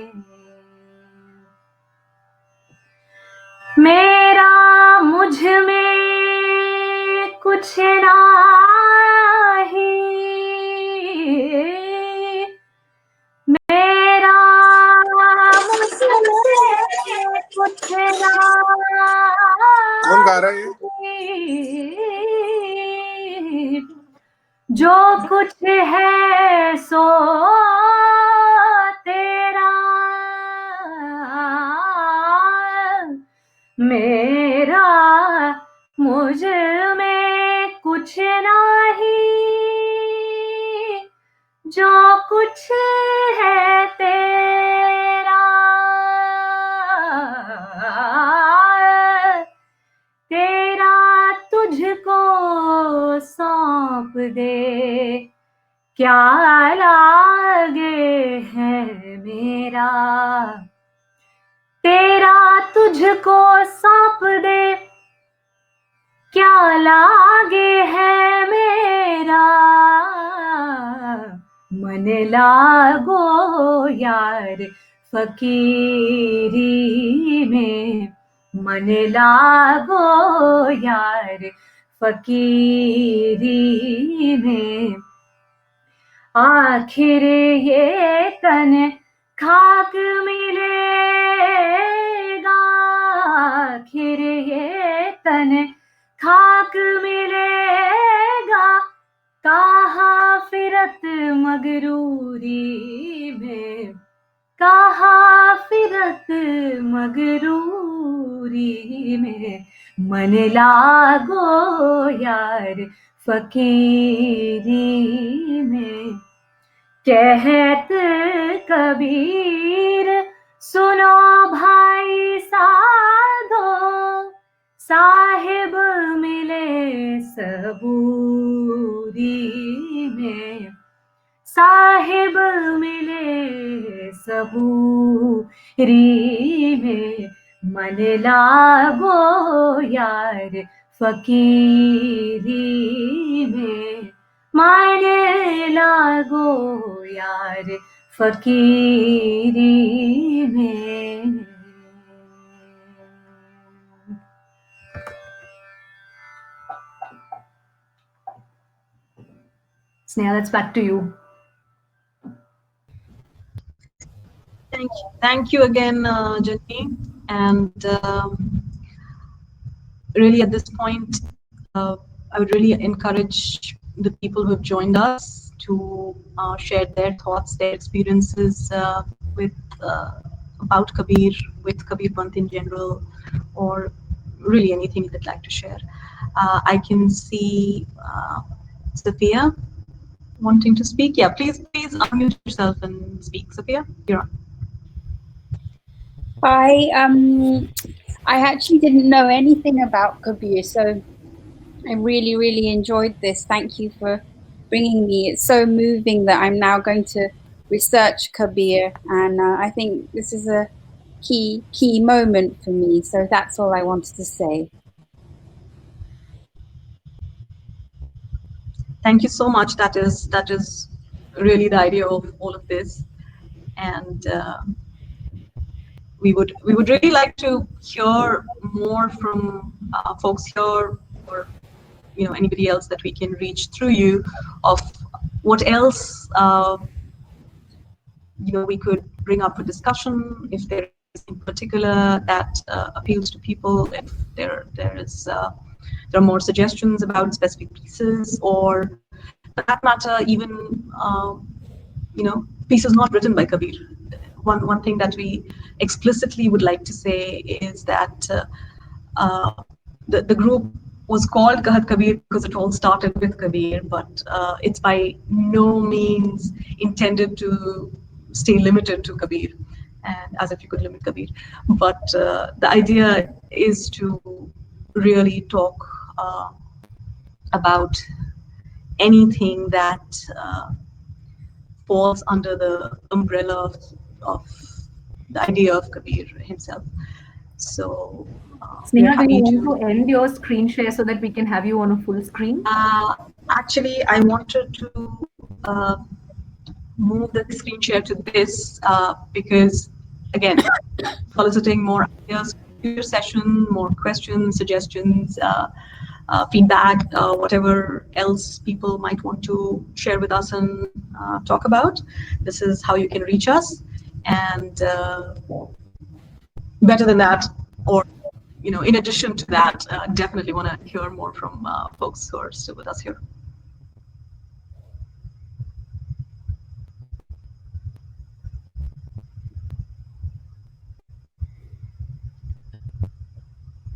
मेरा मुझ में कुछ नाही, मेरा मुझ में कुछ कौन गा रहा है ये? नाही, जो कुछ है सो तेरा, मेरा मुझ में कुछ नहीं, जो कुछ है तेरा, तेरा तुझको सौंप दे क्या लागे है मेरा, तेरा तुझको सौंप दे क्या लागे है मेरा। मन लागो यार फकीरी में, मन लागो यार फकीरी में। आखिर ये तन खाक मिलेगा, आखिर ये तन खाक मिलेगा, कहाँ फिरत मगरूरी में, कहाँ फिरत मगरूरी में। मन लागो यार फकीरी में। कहत कबीर सुनो भाई साधो, साहिब मिले सबूरी में, साहिब मिले सबूरी में। मन लागो यार फकीरी में, मन लागो यार फकीरी में। Sneha, that's back to you. Thank you again, Jenny. And really at this point, I would really encourage the people who have joined us to share their thoughts, their experiences with about Kabir, with Kabir Panth in general, or really anything they'd like to share. I can see Sophia wanting to speak. Yeah, please unmute yourself and speak. Sophia, you're on. I actually didn't know anything about Kabir, so I really enjoyed this. Thank you for bringing me. It's so moving that I'm now going to research Kabir, and I think this is a key moment for me. So that's all I wanted to say. Thank you so much. That is really the idea of all of this, and we would really like to hear more from folks here, or anybody else that we can reach through you, of what else we could bring up for discussion, if there is in particular that appeals to people, if there are more suggestions about specific pieces, or for that matter even pieces not written by Kabir. One thing that we explicitly would like to say is that the group was called Kahat Kabir because it all started with Kabir, but it's by no means intended to stay limited to Kabir, and as if you could limit Kabir. But the idea is to really talk about anything that falls under the umbrella of the idea of Kabir himself. So we're Sneha, do happy you want to. to end your screen share so that we can have you on a full screen? Actually, I wanted to move the screen share to this because, again, soliciting more ideas, future session, more questions, suggestions, feedback, whatever else people might want to share with us and talk about. This is how you can reach us. And better than that, or in addition to that, definitely want to hear more from folks who are still with us here.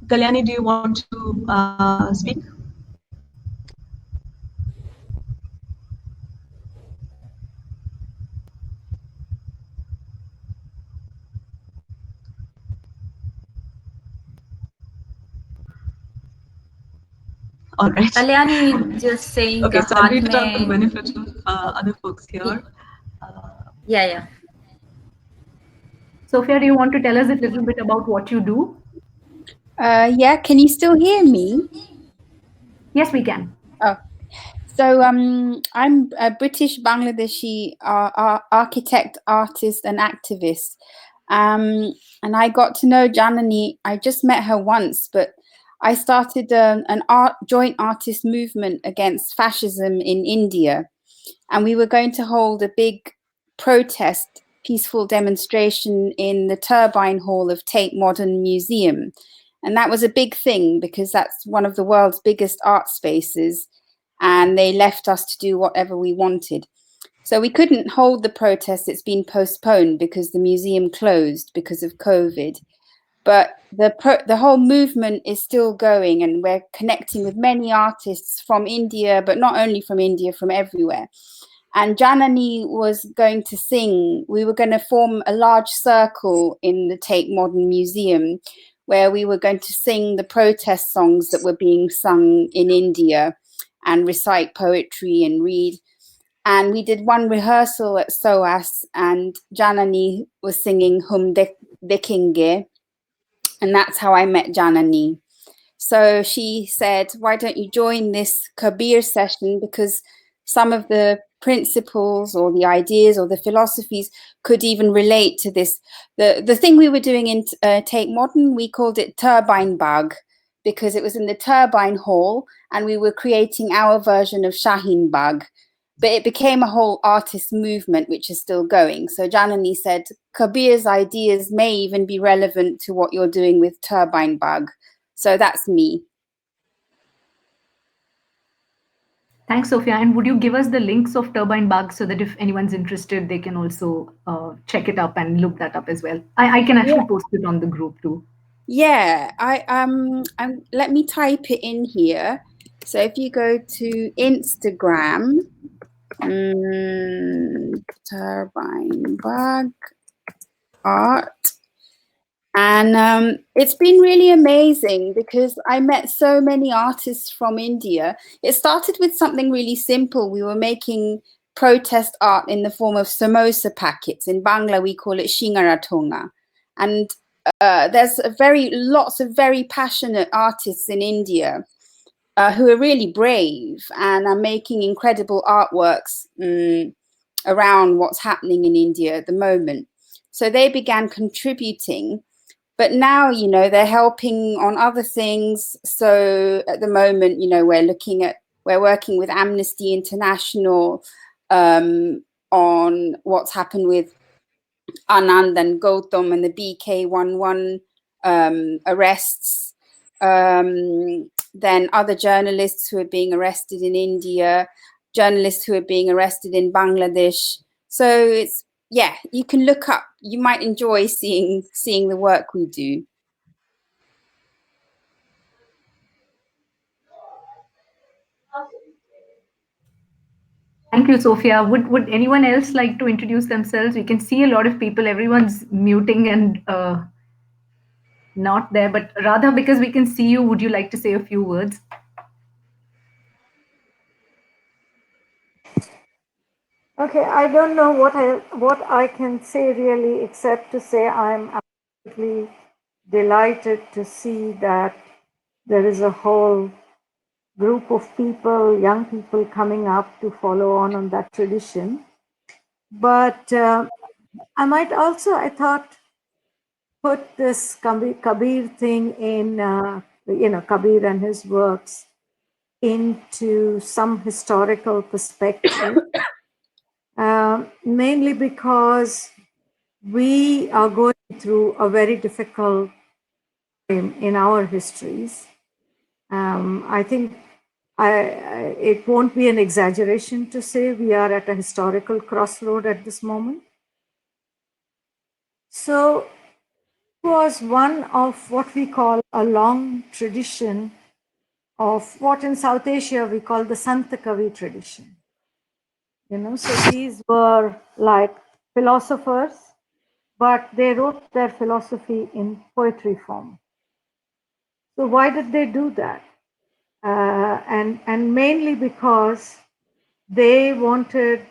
Kalyani, do you want to speak? All right. Kalyani just saying Okay, so I'll read it out for the mein, benefit of other folks here. yeah. Sophia, do you want to tell us a little bit about what you do? Yeah, can you still hear me? Yes, we can. Oh, so I'm a British Bangladeshi architect, artist, and activist. And I got to know Janani. I just met her once, but I started an joint artist movement against fascism in India, and we were going to hold a big protest, peaceful demonstration in the Turbine Hall of Tate Modern Museum. And that was a big thing because that's one of the world's biggest art spaces, and they left us to do whatever we wanted. So we couldn't hold the protest. It's been postponed because the museum closed because of COVID. But the whole movement is still going, and we're connecting with many artists from India, but not only from India, from everywhere. And Janani was going to sing. We were going to form a large circle in the Tate Modern Museum where we were going to sing the protest songs that were being sung in India and recite poetry and read. And we did one rehearsal at SOAS, and Janani was singing Hum Dekenge. And that's how I met Janani. So she said, why don't you join this Kabir session? Because some of the principles or the ideas or the philosophies could even relate to this. The thing we were doing in Tate Modern, we called it Turbine Bagh, because it was in the Turbine Hall and we were creating our version of Shaheen Bagh. But it became a whole artist movement, which is still going. So Janani said, Kabir's ideas may even be relevant to what you're doing with Turbine Bagh. So that's me. Thanks, Sophia. And would you give us the links of Turbine Bagh so that if anyone's interested, they can also check it up and look that up as well? I can actually post it on the group too. Yeah, let me type it in here. So if you go to Instagram, Turbine Bagh art. And it's been really amazing because I met so many artists from India. It started with something really simple. We were making protest art in the form of samosa packets. In Bangla, we call it shingaratonga. And there's lots of very passionate artists in India who are really brave and are making incredible artworks around what's happening in India at the moment. So they began contributing. But now, they're helping on other things. So at the moment, we're working with Amnesty International on what's happened with Anand and Gautam and the BK11 arrests. Then other journalists who are being arrested in India, journalists who are being arrested in Bangladesh. So you can look up. You might enjoy seeing the work we do. Thank you, Sophia. Would anyone else like to introduce themselves? We can see a lot of people. Everyone's muting and not there. But Radha, because we can see you, would you like to say a few words? Okay, I don't know what I can say really, except to say I'm absolutely delighted to see that there is a whole group of people, young people coming up to follow on that tradition. But I might also, I thought, put this Kabir thing in, Kabir and his works into some historical perspective, mainly because we are going through a very difficult time in our histories. I think it won't be an exaggeration to say we are at a historical crossroad at this moment. So it was one of what we call a long tradition of what in South Asia we call the Sant Kavi tradition. So these were like philosophers, but they wrote their philosophy in poetry form. So why did they do that? And mainly because they wanted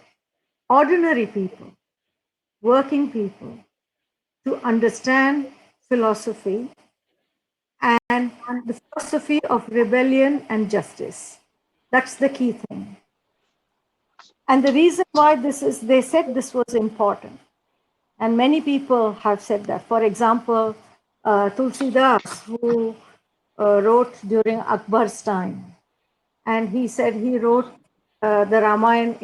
ordinary people, working people, to understand philosophy and the philosophy of rebellion and justice. That's the key thing. And the reason why this is, they said this was important. And many people have said that. For example, Tulsidas, who wrote during Akbar's time, and he said he wrote the Ramayana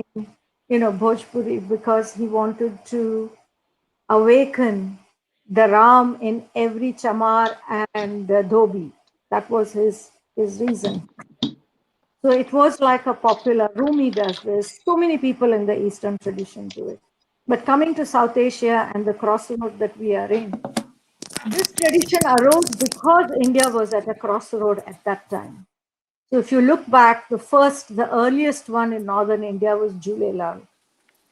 in Bhojpuri because he wanted to awaken the Ram in every chamar and dhobi. That was his reason. So it was like a popular. Rumi does this. So many people in the Eastern tradition do it. But coming to South Asia and the crossroad that we are in, this tradition arose because India was at a crossroad at that time. So if you look back, the earliest one in northern India was Jhulelal.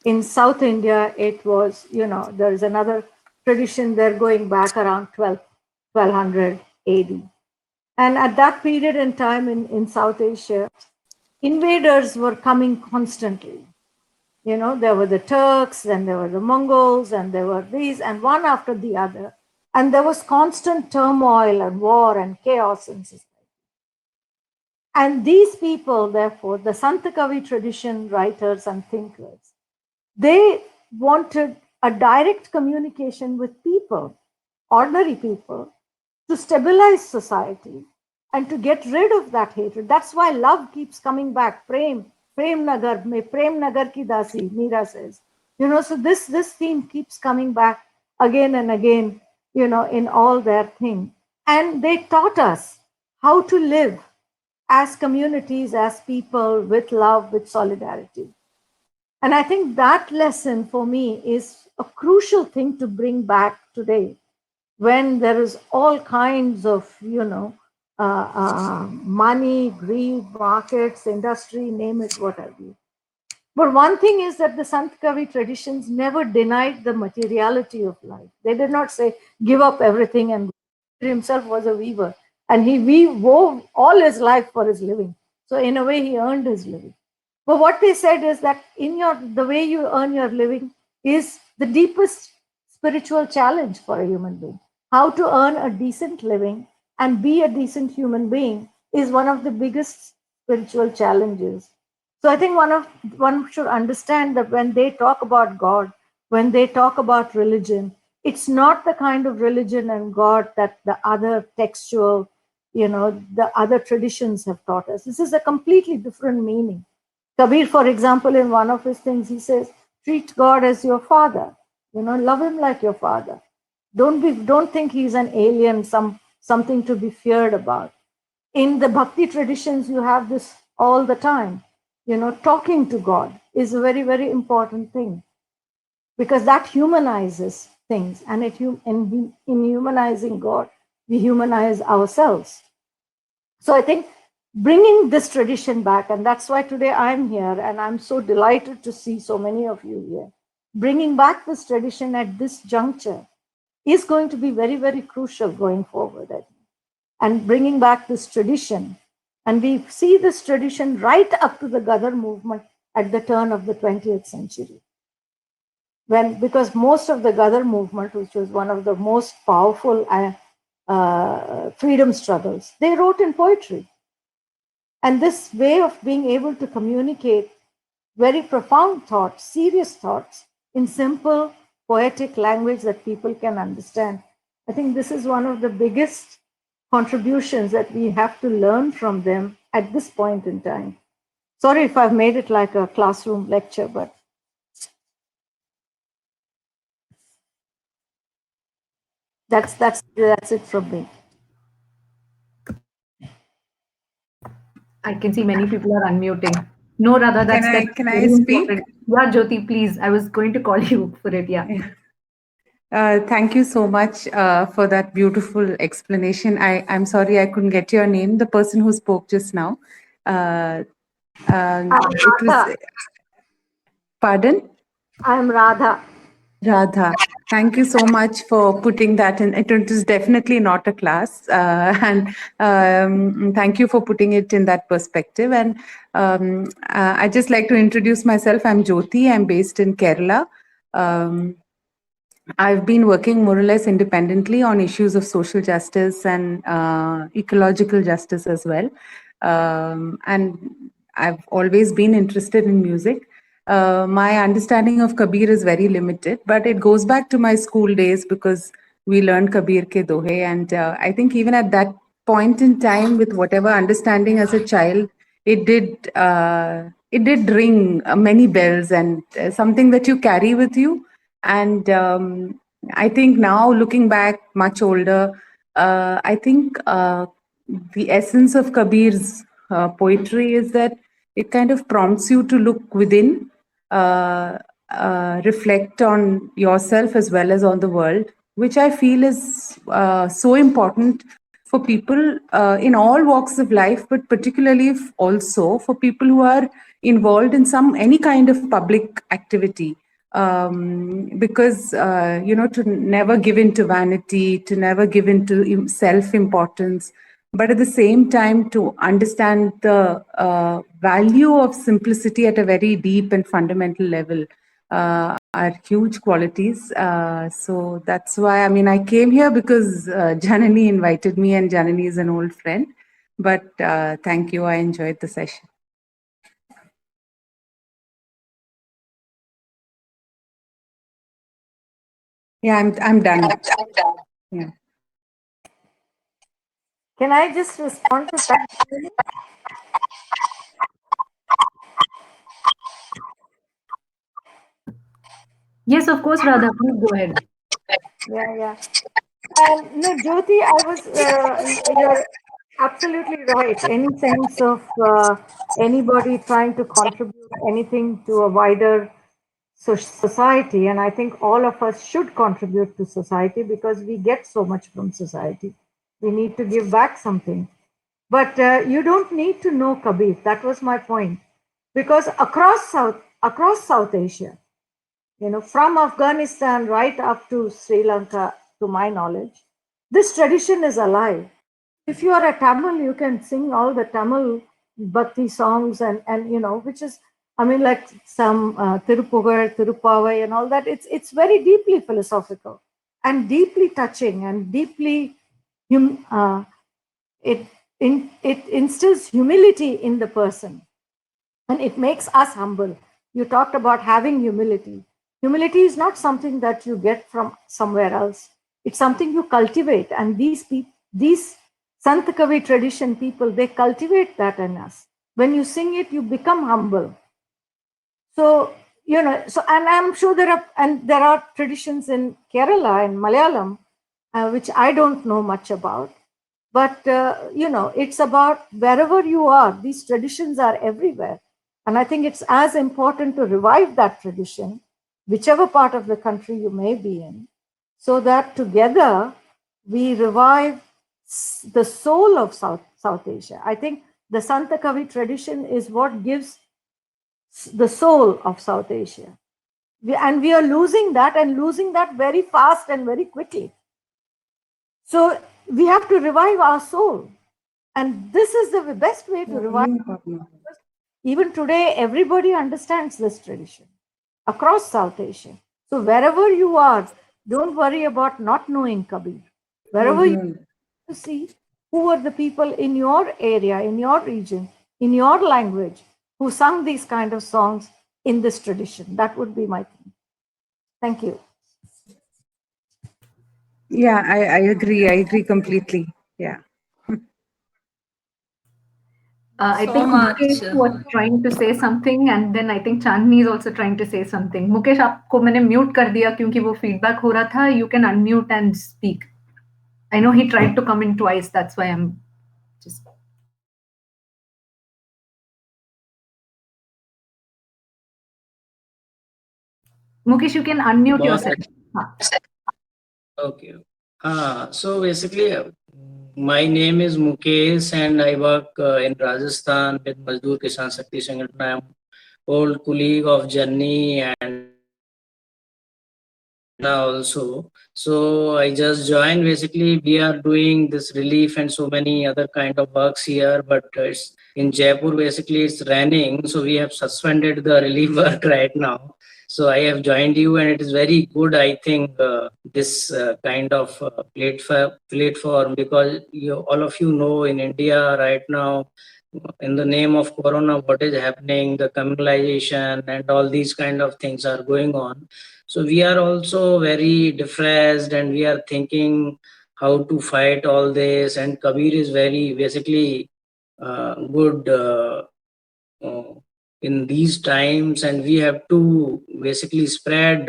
In South India, it was, there is another tradition there going back around 1200 AD. And at that period in time in South Asia, invaders were coming constantly. There were the Turks, and there were the Mongols, and there were these, and one after the other. And there was constant turmoil and war and chaos in society. And these people, therefore, the Sant Kavi tradition writers and thinkers, they wanted a direct communication with people, ordinary people, to stabilize society and to get rid of that hatred. That's why love keeps coming back. Prem Nagar, mein Prem Nagar ki dasi, Meera says. So this theme keeps coming back again and again, in all their thing. And they taught us how to live as communities, as people, with love, with solidarity. And I think that lesson for me is a crucial thing to bring back today when there is all kinds of, money, greed, markets, industry, name it, what have you. But one thing is that the Sant Kavi traditions never denied the materiality of life. They did not say, give up everything. And he himself was a weaver. And he wove all his life for his living. So in a way, he earned his living. But what they said is that the way you earn your living is the deepest spiritual challenge for a human being. How to earn a decent living and be a decent human being is one of the biggest spiritual challenges. So I think one should understand that when they talk about God, when they talk about religion, it's not the kind of religion and God that the other textual, the other traditions have taught us. This is a completely different meaning. Kabir, for example, in one of his things, he says, treat God as your father. Love him like your father. Don't think he's an alien, something to be feared about. In the bhakti traditions, you have this all the time. Talking to God is a very, very important thing because that humanizes things. And in humanizing God, we humanize ourselves. So I think bringing this tradition back. And that's why today I'm here, and I'm so delighted to see so many of you here. Bringing back this tradition at this juncture is going to be very, very crucial going forward, I think. And bringing back this tradition. And we see this tradition right up to the Gadar movement at the turn of the 20th century. Because most of the Gadar movement, which was one of the most powerful freedom struggles, they wrote in poetry. And this way of being able to communicate very profound thoughts, serious thoughts, in simple poetic language that people can understand, I think this is one of the biggest contributions that we have to learn from them at this point in time. Sorry if I've made it like a classroom lecture, but that's it from me. I can see many people are unmuting. No, Radha, that's Can I very speak? important. Yeah, Jyoti, please. I was going to call you for it. Yeah. Thank you so much for that beautiful explanation. I'm sorry I couldn't get your name, the person who spoke just now. It was, pardon? I'm Radha. Radha. Thank you so much for putting that in. It is definitely not a class. And thank you for putting it in that perspective. And I'd just like to introduce myself. I'm Jyoti. I'm based in Kerala. I've been working more or less independently on issues of social justice and ecological justice as well. And I've always been interested in music. My understanding of Kabir is very limited, but it goes back to my school days because we learned Kabir ke dohe. And I think even at that point in time, with whatever understanding as a child, it did ring many bells, and something that you carry with you. And I think now, looking back, much older, I think the essence of Kabir's poetry is that it kind of prompts you to look within, reflect on yourself as well as on the world, which I feel is so important for people in all walks of life, but particularly also for people who are involved in any kind of public activity. Because to never give in to vanity, to never give in to self-importance, but at the same time to understand the value of simplicity at a very deep and fundamental level are huge qualities. So that's why, I came here because Janani invited me, and Janani is an old friend. But thank you. I enjoyed the session. Yeah, I'm done. Yeah. Can I just respond to that? Yes, of course, Radha. Please go ahead. Yeah. No, Jyoti, you're absolutely right. Any sense of anybody trying to contribute anything to a wider society, and I think all of us should contribute to society because we get so much from society. We need to give back something. But you don't need to know Kabir. That was my point. Because across South Asia, from Afghanistan right up to Sri Lanka, to my knowledge, this tradition is alive. If you are a Tamil, you can sing all the Tamil bhakti songs and which is, like some Tirupugar, Tirupavai and all that. It's very deeply philosophical and deeply touching and deeply, it instills humility in the person. And it makes us humble. You talked about having humility. Humility is not something that you get from somewhere else. It's something you cultivate. And these Sant Kavi tradition people, they cultivate that in us. When you sing it, you become humble. So, and I'm sure there are traditions in Kerala and Malayalam, which I don't know much about. But, it's about wherever you are, these traditions are everywhere. And I think it's as important to revive that tradition, whichever part of the country you may be in, so that together we revive the soul of South Asia. I think The Santa Kavi tradition is what gives the soul of South Asia. And we are losing that, and losing that very fast and very quickly. So we have to revive our soul. And this is the best way to revive. Even today, everybody understands this tradition across South Asia. So wherever you are, don't worry about not knowing Kabir. Wherever you see who are the people in your area, in your region, in your language, who sung these kind of songs in this tradition. That would be my thing. Thank you. Yeah, I agree. I agree completely. Yeah. I So think much. Mukesh was trying to say something, and then I think Chandni is also trying to say something. Mukesh, आपको मैंने mute कर दिया क्योंकि वो feedback हो रहा था. You can unmute and speak. I know he tried to come in twice. That's why I'm just. Mukesh, you can unmute yourself. Okay. So basically, my name is Mukesh and I work in Rajasthan with Mazdoor Kisan Shakti Sangathan. I am old colleague of Janni and also. So I just joined. Basically, we are doing this relief and so many other kind of works here, but it's in Jaipur. Basically, it's raining, so we have suspended the relief work right now. So I have joined you, and it is very good. I think this kind of platform, because all of you know in India right now, in the name of Corona, what is happening, the communalization and all these kind of things are going on. So we are also very depressed, and we are thinking how to fight all this. And Kabir is very basically good. In these times, and we have to basically spread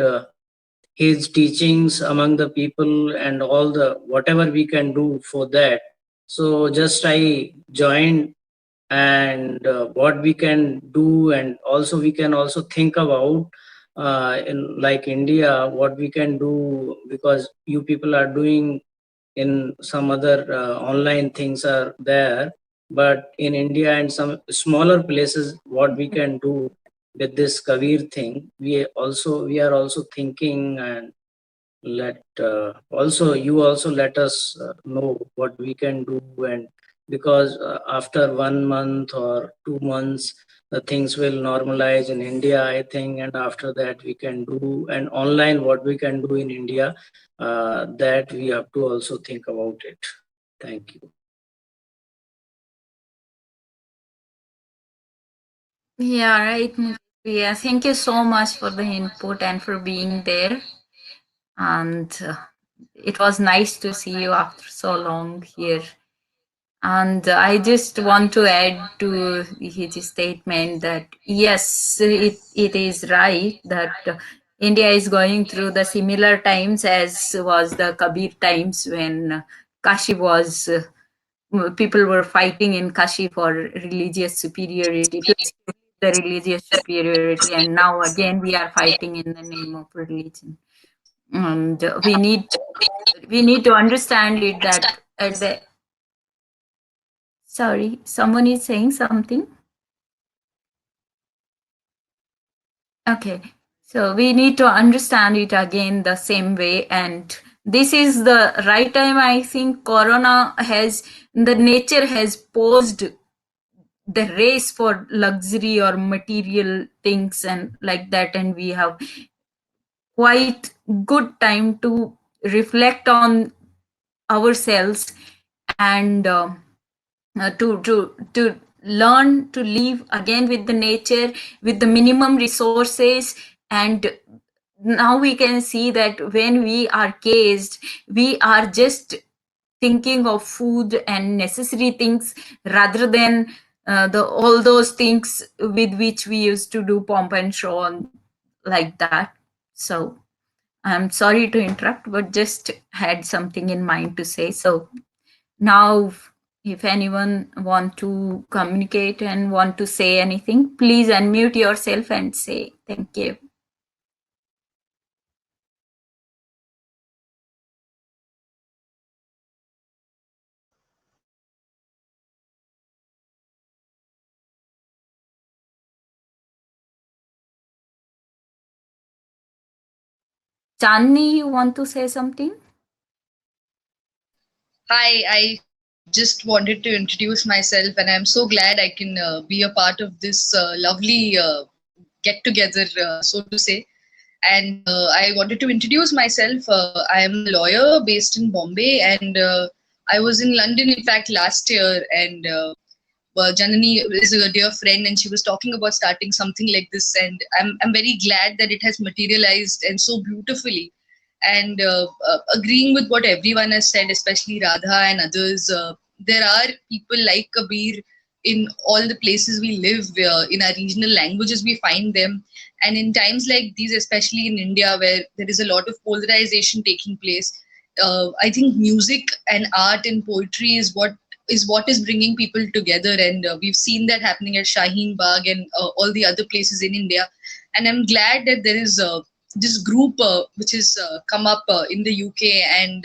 his teachings among the people and all the whatever we can do for that. So just I joined, and what we can do, and also we can also think about in like India what we can do, because you people are doing in some other online things are there, but in India and some smaller places what we can do with this Kabir thing, we are also thinking, and let also you also let us know what we can do. And because after 1 month or 2 months the things will normalize in India, I think, and after that we can do, and online what we can do in India, that we have to also think about it. Thank you. Yeah, right. Yeah, thank you so much for the input and for being there. And it was nice to see you after so long here. And I just want to add to his statement that yes, it is right that India is going through the similar times as was the Kabir times, when Kashi was, people were fighting in Kashi for religious superiority, to the religious superiority, and now again we are fighting in the name of religion. And we need to understand it that at the Sorry, someone is saying something. Okay, so we need to understand it again the same way, and this is the right time. I think Corona has, the nature has posed the race for luxury or material things and like that, and we have quite good time to reflect on ourselves and to learn to live again with the nature, with the minimum resources. And now we can see that when we are caged, we are just thinking of food and necessary things rather than the all those things with which we used to do pomp and show on like that. So I'm sorry to interrupt, but just had something in mind to say. So now, if anyone want to communicate and want to say anything, please unmute yourself and say thank you. Chandni, you want to say something? Hi, I just wanted to introduce myself, and I'm so glad I can be a part of this lovely get together, so to say. And I wanted to introduce myself. I am a lawyer based in Bombay, and I was in London, in fact, last year. And well, Janani is a dear friend, and she was talking about starting something like this. And I'm very glad that it has materialized and so beautifully. And agreeing with what everyone has said, especially Radha and others, there are people like Kabir in all the places we live. In our regional languages, we find them. And in times like these, especially in India, where there is a lot of polarization taking place, I think music and art and poetry is what is bringing people together, and we've seen that happening at Shaheen Bagh and all the other places in India. And I'm glad that there is this group which has come up in the UK, and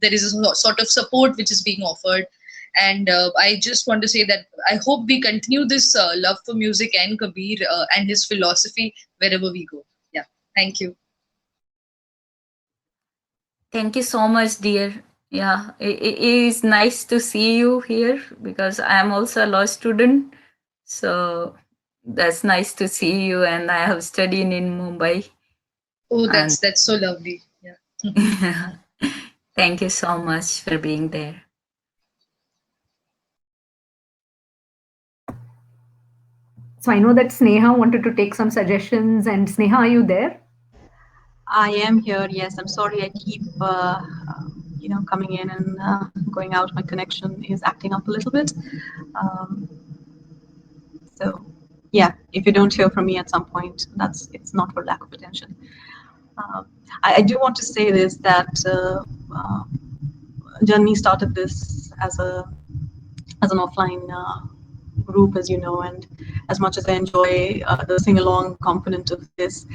there is a sort of support which is being offered. And I just want to say that I hope we continue this love for music and Kabir and his philosophy wherever we go. Yeah, thank you. Thank you so much, dear. Yeah, it is nice to see you here because I am also a law student. So that's nice to see you, and I have studied in Mumbai. Oh, And that's so lovely. Yeah. thank you so much for being there. So I know that Sneha wanted to take some suggestions. And Sneha, are you there? I am here. Yes, I'm sorry. I keep, coming in and going out. My connection is acting up a little bit. Um, so, yeah, if you don't hear from me at some point, it's not for lack of attention. I do want to say this that Janni started this as an offline group, as you know, and as much as I enjoy the sing along component of this,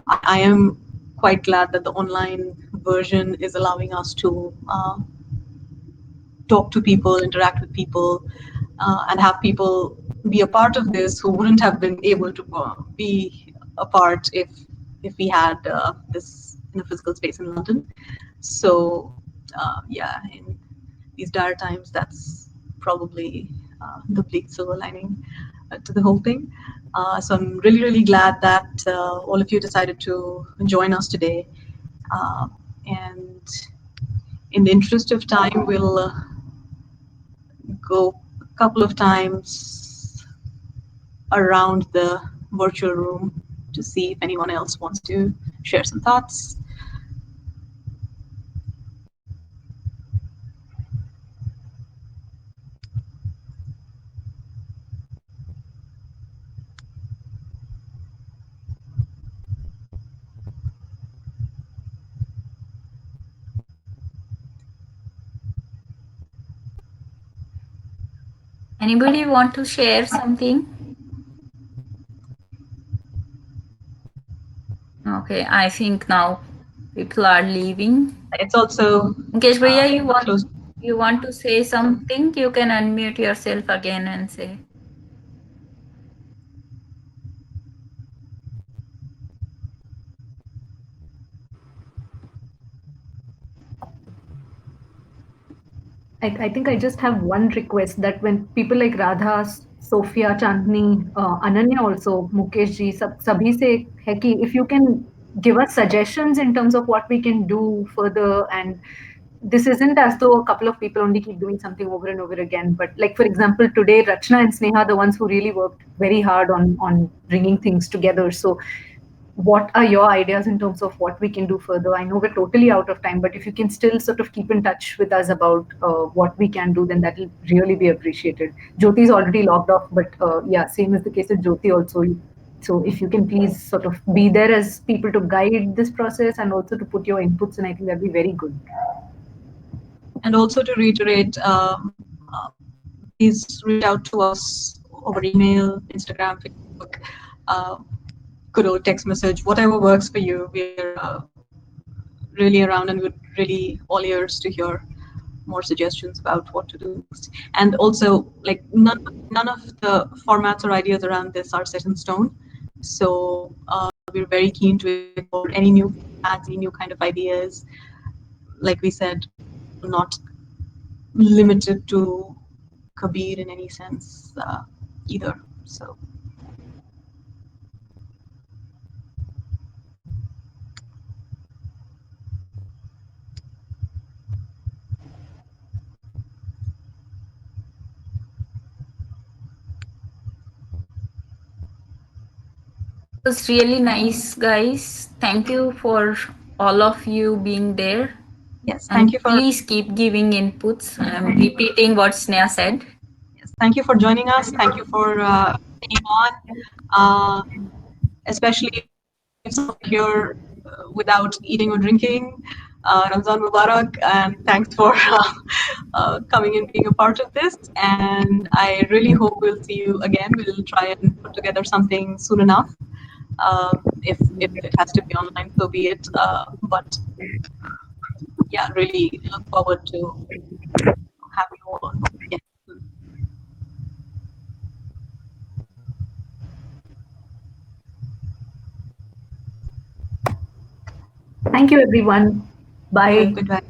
I am quite glad that the online version is allowing us to talk to people, interact with people, and have people be a part of this who wouldn't have been able to be a part if we had this in a physical space in London. So yeah, in these dire times, that's probably the bleak silver lining to the whole thing. So I'm really, really glad that all of you decided to join us today. And in the interest of time, we'll go a couple of times around the virtual room to see if anyone else wants to share some thoughts. Anybody want to share something? Okay, I think now people are leaving. It's also Mukesh Bhaiya, close. you want to say something? You can unmute yourself again and say. I think I just have one request that when people like Radha, Sophia, Chandni, Ananya also, Mukesh ji, sabhi se hai ki if you can give us suggestions in terms of what we can do further. And this isn't as though a couple of people only keep doing something over and over again. But like, for example, today, Rachna and Sneha are the ones who really worked very hard on bringing things together. So what are your ideas in terms of what we can do further? I know we're totally out of time, but if you can still sort of keep in touch with us about what we can do, then that will really be appreciated. Jyoti is already logged off, but yeah, same is the case with Jyoti also. So if you can please sort of be there as people to guide this process and also to put your inputs in, I think that'd be very good. And also to reiterate, please reach out to us over email, Instagram, Facebook, good old text message, whatever works for you. We're really around and we're really all ears to hear more suggestions about what to do next. And also, like none of the formats or ideas around this are set in stone. So we're very keen to explore any new fancy new kind of ideas. Like we said, not limited to Kabir in any sense either. So It was really nice, guys. Thank you for all of you being there. yes, And thank you for please keep giving inputs. I'm repeating what Sneha said. yes, thank you for joining us. Thank you for being on, especially if you're without eating or drinking. Ramzan Mubarak, and thanks for coming and being a part of this. And I really hope we'll see you again. We'll try and put together something soon enough. If it has to be online, so be it. But yeah, really look forward to having you all on board again. Thank you, everyone. Bye. Goodbye.